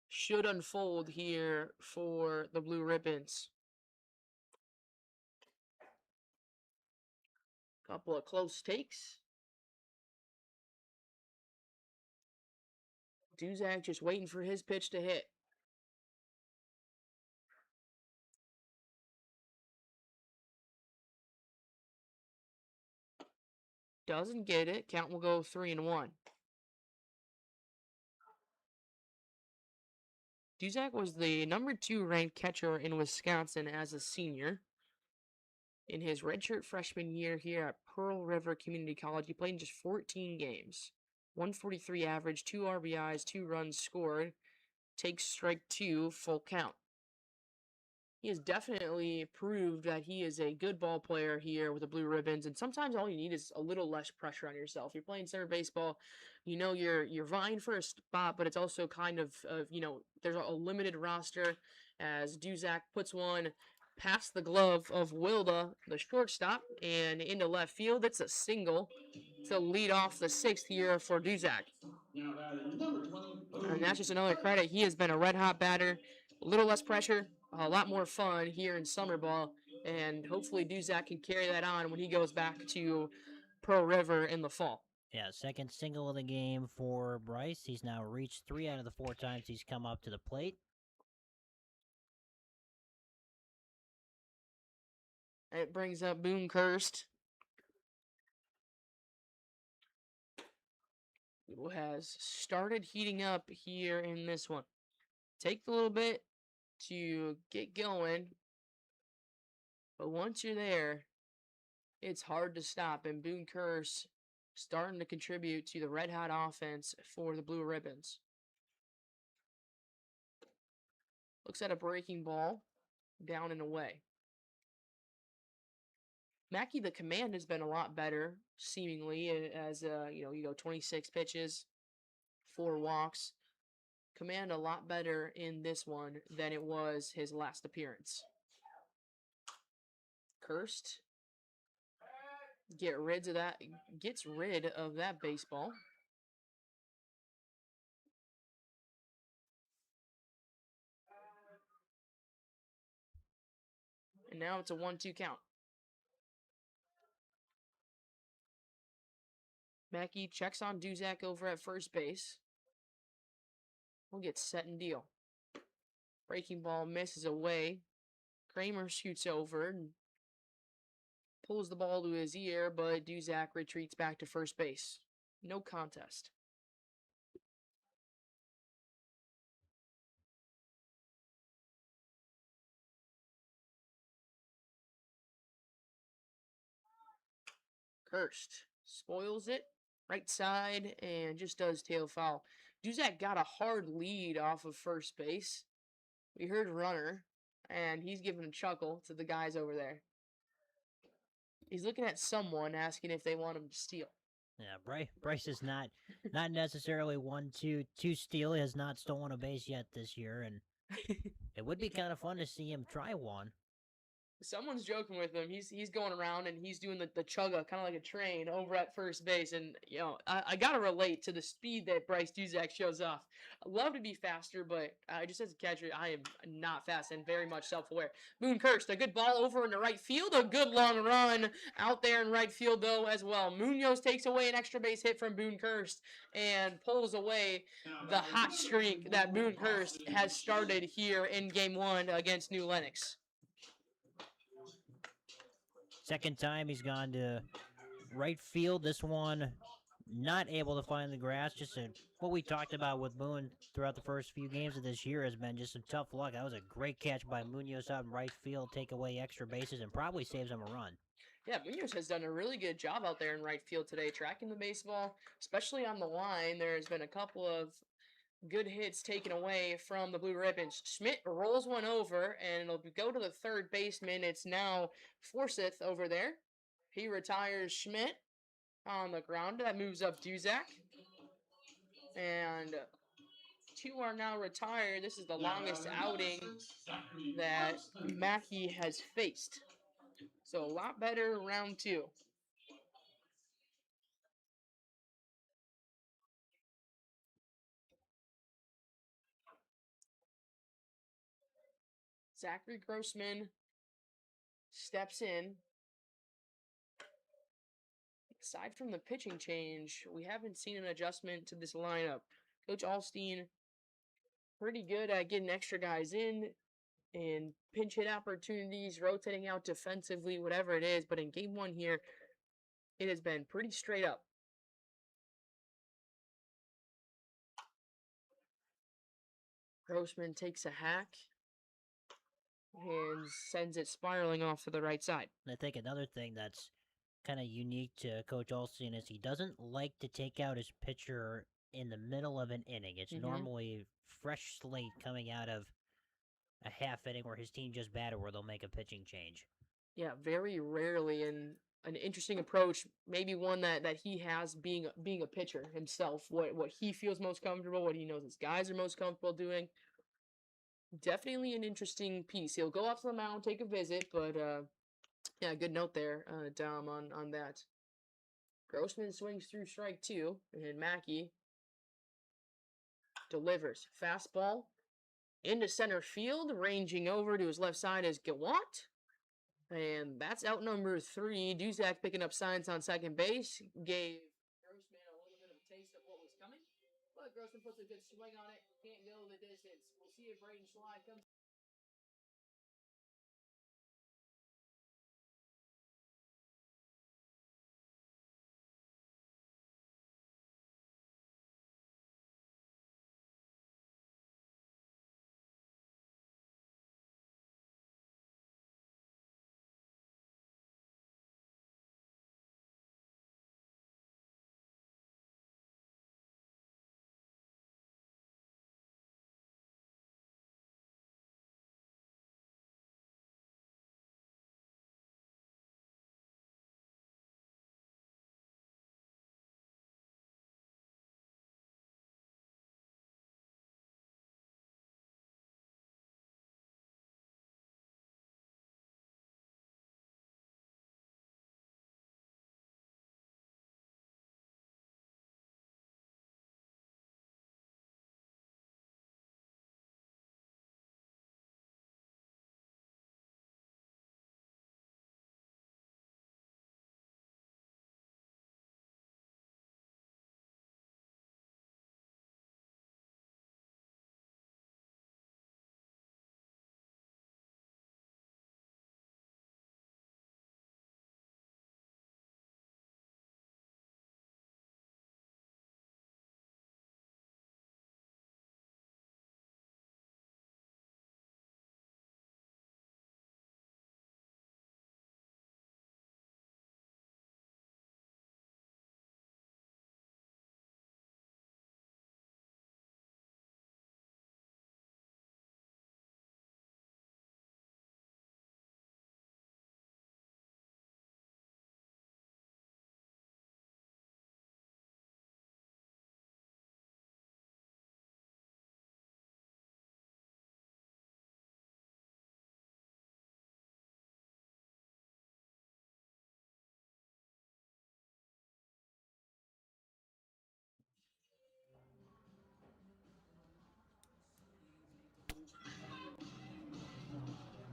should unfold here for the Blue Ribbons. Couple of close takes. Duzak just waiting for his pitch to hit. Doesn't get it. Count will go 3-1. Duzak was the number 2 ranked catcher in Wisconsin as a senior. In his redshirt freshman year here at Pearl River Community College, he played in just 14 games. 143 average, 2 RBIs, 2 runs scored. Takes strike 2, full count. He has definitely proved that he is a good ball player here with the Blue Ribbons, and sometimes all you need is a little less pressure on yourself. You're playing center baseball, you know you're vying for a spot, but it's also kind of there's a limited roster as Duzak puts one past the glove of Wilda, the shortstop, and into left field. It's a single to lead off the 6th year for Duzak. Now batting number 20, And that's just another credit. He has been a red-hot batter. A little less pressure, a lot more fun here in summer ball. And hopefully Duzak can carry that on when he goes back to Pearl River in the fall. Yeah, second single of the game for Bryce. He's now reached 3 out of the 4 times he's come up to the plate. It brings up Boone Kirst, who has started heating up here in this one. Takes a little bit to get going, but once you're there, it's hard to stop. And Boone Kirst starting to contribute to the red-hot offense for the Blue Ribbons. Looks at a breaking ball, down and away. Mackey, the command has been a lot better, seemingly, as you go 26 pitches, 4 walks. Command a lot better in this one than it was his last appearance. Kirst gets rid of that baseball. And now it's a 1-2 count. Mackey checks on Duzak over at first base. We'll get set and deal. Breaking ball misses away. Kramer shoots over and pulls the ball to his ear, but Duzak retreats back to first base. No contest. Kirst spoils it, right side, and just does tail foul. Duzak got a hard lead off of first base. We heard runner, and he's giving a chuckle to the guys over there. He's looking at someone, asking if they want him to steal. Yeah, Bryce is not necessarily one to steal. He has not stolen a base yet this year, and it would be kind of fun to see him try one. Someone's joking with him. He's going around and he's doing the chugga, kind of like a train over at first base. And I gotta relate to the speed that Bryce Duzak shows off. I love to be faster, but just as a catcher, I am not fast and very much self-aware. Moonhurst, a good ball over into right field, a good long run out there in right field though as well. Munoz takes away an extra base hit from Boonehurst and pulls away the hot streak that Boonehurst has started here in Game 1 against New Lenox. Second time he's gone to right field. This one not able to find the grass. What we talked about with Boone throughout the first few games of this year has been just some tough luck. That was a great catch by Munoz out in right field, take away extra bases, and probably saves him a run. Yeah, Munoz has done a really good job out there in right field today, tracking the baseball, especially on the line. There's been a couple of good hits taken away from the Blue Ribbons. Schmidt rolls one over, and it'll go to the third baseman. It's now Forsyth over there. He retires Schmidt on the ground. That moves up Duzak. And two are now retired. This is the longest outing that Mackey has faced. So a lot better round 2. Zachary Grossman steps in. Aside from the pitching change, we haven't seen an adjustment to this lineup. Coach Alstein, pretty good at getting extra guys in and pinch hit opportunities, rotating out defensively, whatever it is. But in Game 1 here, it has been pretty straight up. Grossman takes a hack and sends it spiraling off to the right side. And I think another thing that's kind of unique to Coach Olsen is he doesn't like to take out his pitcher in the middle of an inning. It's normally fresh slate coming out of a half inning where his team just batted where they'll make a pitching change. Yeah, very rarely, and an interesting approach, maybe one that he has being a pitcher himself, what he feels most comfortable, what he knows his guys are most comfortable doing. Definitely an interesting piece. He'll go off to the mound, take a visit, but yeah, good note there, Dom, on that. Grossman swings through strike 2, and Mackey delivers. Fastball into center field, ranging over to his left side is Gawant. And that's out number 3. Duzak picking up signs on second base. Gave Grossman a little bit of a taste of what was coming. But Grossman puts a good swing on it. Can't go the distance. We'll see if Braden Schley comes.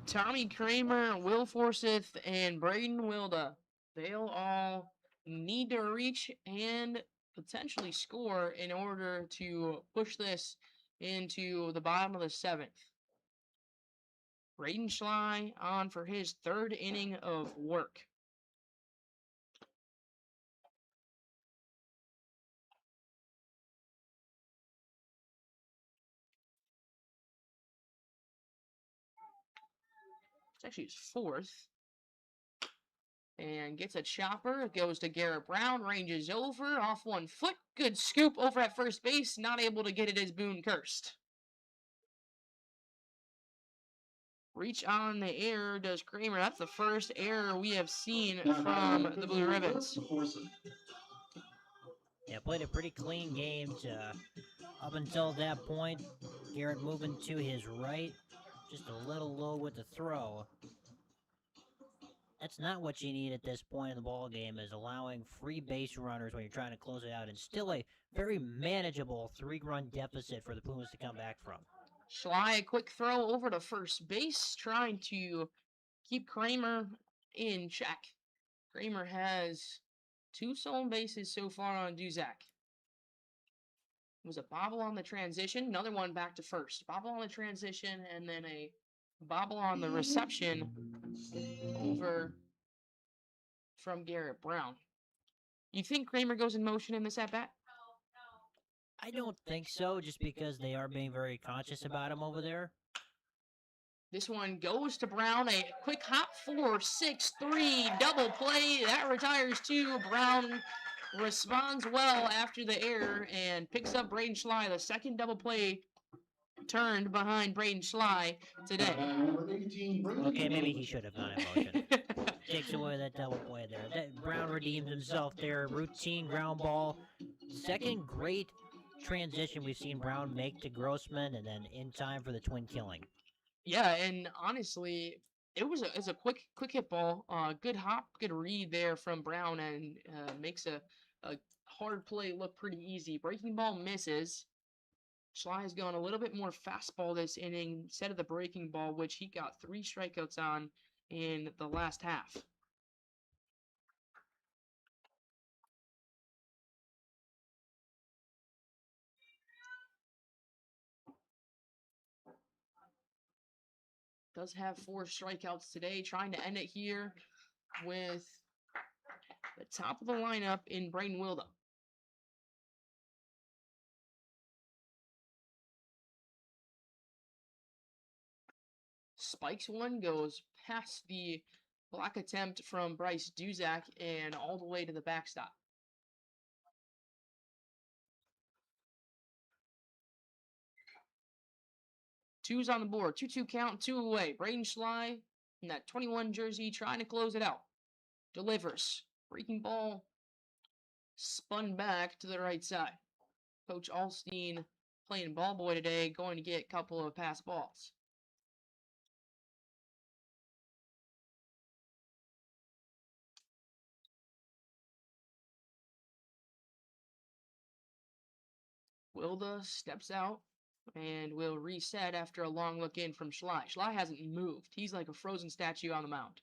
Tommy Kramer, Will Forsyth, and Braden Wilda. They'll all need to reach and potentially score in order to push this into the bottom of the 7th. Braden Schley on for his 3rd inning of work. It's actually his 4th. And gets a chopper. It goes to Garrett Brown. Ranges over. Off 1 foot. Good scoop over at first base. Not able to get it as Boone cursed. Reach on the air does Kramer. That's the first error we have seen from the Blue Ribbons. Yeah, played a pretty clean game up until that point. Garrett moving to his right. Just a little low with the throw. That's not what you need at this point in the ball game, is allowing free base runners when you're trying to close it out, and still a very manageable 3-run deficit for the Pumas to come back from. Schley, a quick throw over to first base, trying to keep Kramer in check. Kramer has 2 stolen bases so far on Duzak. It was a bobble on the transition, another one back to first. Bobble on the transition, and then a bobble on the reception over from Garrett Brown. You think Kramer goes in motion in this at-bat? I don't think so, just because they are being very conscious about him over there. This one goes to Brown. A quick hop 4-6-3 double play. That retires 2. Brown responds well after the error and picks up Braden Schley. The second double play turned behind Braden Schley today. Okay, maybe he should have gone in motion. Takes away that double play there. Brown redeems himself there. Routine ground ball. Second great transition we've seen Brown make to Grossman, and then in time for the twin killing. Yeah, and honestly, it's a quick hit ball. Good hop, good read there from Brown, and makes a hard play look pretty easy. Breaking ball misses. Schley has gone a little bit more fastball this inning instead of the breaking ball, which he got 3 strikeouts on in the last half. Does have 4 strikeouts today, trying to end it here with the top of the lineup in Braden Wilda. Spikes one, goes past the block attempt from Bryce Duzak and all the way to the backstop. Two's on the board. 2-2 count, 2 away. Braden Schley in that 21 jersey trying to close it out. Delivers. Breaking ball spun back to the right side. Coach Alstein playing ball boy today, going to get a couple of pass balls. Wilda steps out and will reset after a long look in from Schley. Schley hasn't moved. He's like a frozen statue on the mound.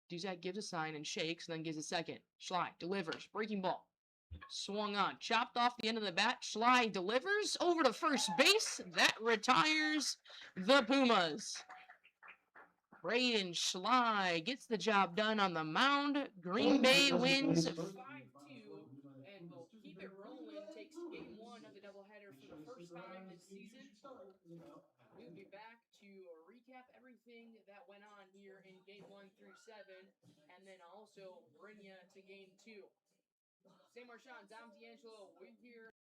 Duzak gives a sign and shakes, and then gives a second. Schley delivers. Breaking ball. Swung on. Chopped off the end of the bat. Schley delivers over to first base. That retires the Pumas. Braden Schley gets the job done on the mound. Green Bay wins 5-2 and will keep it rolling. Takes game 1 of the doubleheader for the first time this season. We'll be back to recap everything that went on here in game 1 through 7, and then also bring you to game 2. Sam Marchand, Dom D'Angelo, we're here.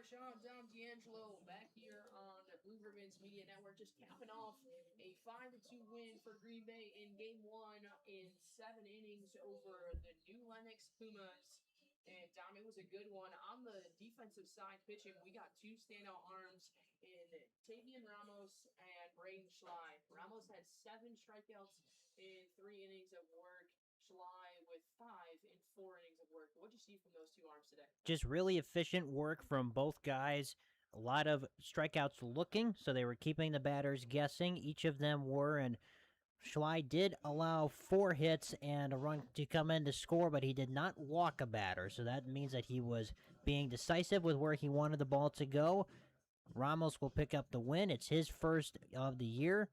Marchand, Dom D'Angelo back here on the Blue Ribbons Media Network, just capping off a 5-2 win for Green Bay in Game 1 in 7 innings over the New Lenox Pumas. And Dom, it was a good one. On the defensive side pitching, we got two standout arms in Tavian Ramos and Braden Schley. Ramos had 7 strikeouts in 3 innings of work. Schley with 5 in 4 innings of work. What'd you see from those two arms today? Just really efficient work from both guys. A lot of strikeouts looking, so they were keeping the batters guessing. Each of them were, and Schley did allow 4 hits and a run to come in to score, but he did not walk a batter, so that means that he was being decisive with where he wanted the ball to go. Ramos will pick up the win. It's his first of the year.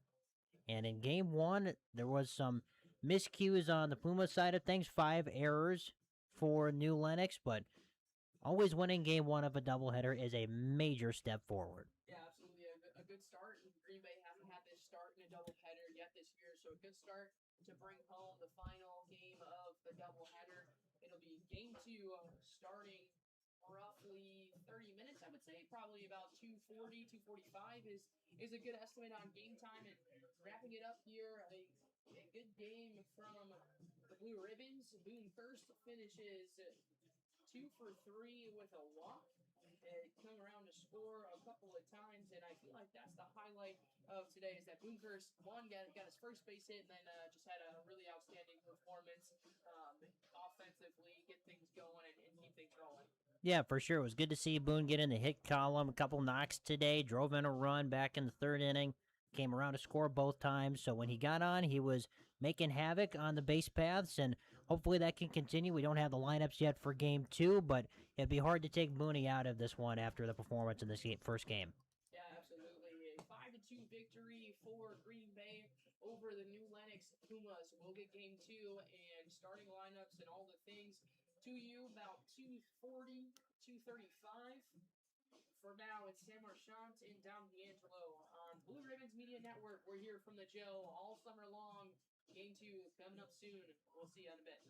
And in Game 1, there was some miscues on the Puma side of things. 5 errors for New Lenox, but always winning Game 1 of a doubleheader is a major step forward. Yeah, absolutely. A good start. Green Bay hasn't had this start in a doubleheader yet this year, so a good start to bring home the final game of the doubleheader. It'll be Game 2 starting roughly 30 minutes, I would say. Probably about 2:40, 2:45 is a good estimate on game time. And wrapping it up here, a good game from the Blue Ribbons. Boone first finishes 2 for 3 with a walk. Come around to score a couple of times, and I feel like that's the highlight of today. Is that Boonehurst got his first base hit, and then just had a really outstanding performance offensively, get things going, and keep things rolling. Yeah, for sure. It was good to see Boone get in the hit column. A couple knocks today. Drove in a run back in the 3rd inning. Came around to score both times. So when he got on, he was making havoc on the base paths, and hopefully that can continue. We don't have the lineups yet for Game 2, but it'd be hard to take Booney out of this one after the performance in this first game. Yeah, absolutely. A 5-2 victory for Green Bay over the New Lenox Pumas. We'll get Game 2 and starting lineups and all the things to you about 2:40, 2:35. For now, it's Sam Marchant and Dom D'Angelo on Blue Ribbons Media Network. We're here from the Joe all summer long. Game 2 coming up soon. We'll see you in a bit.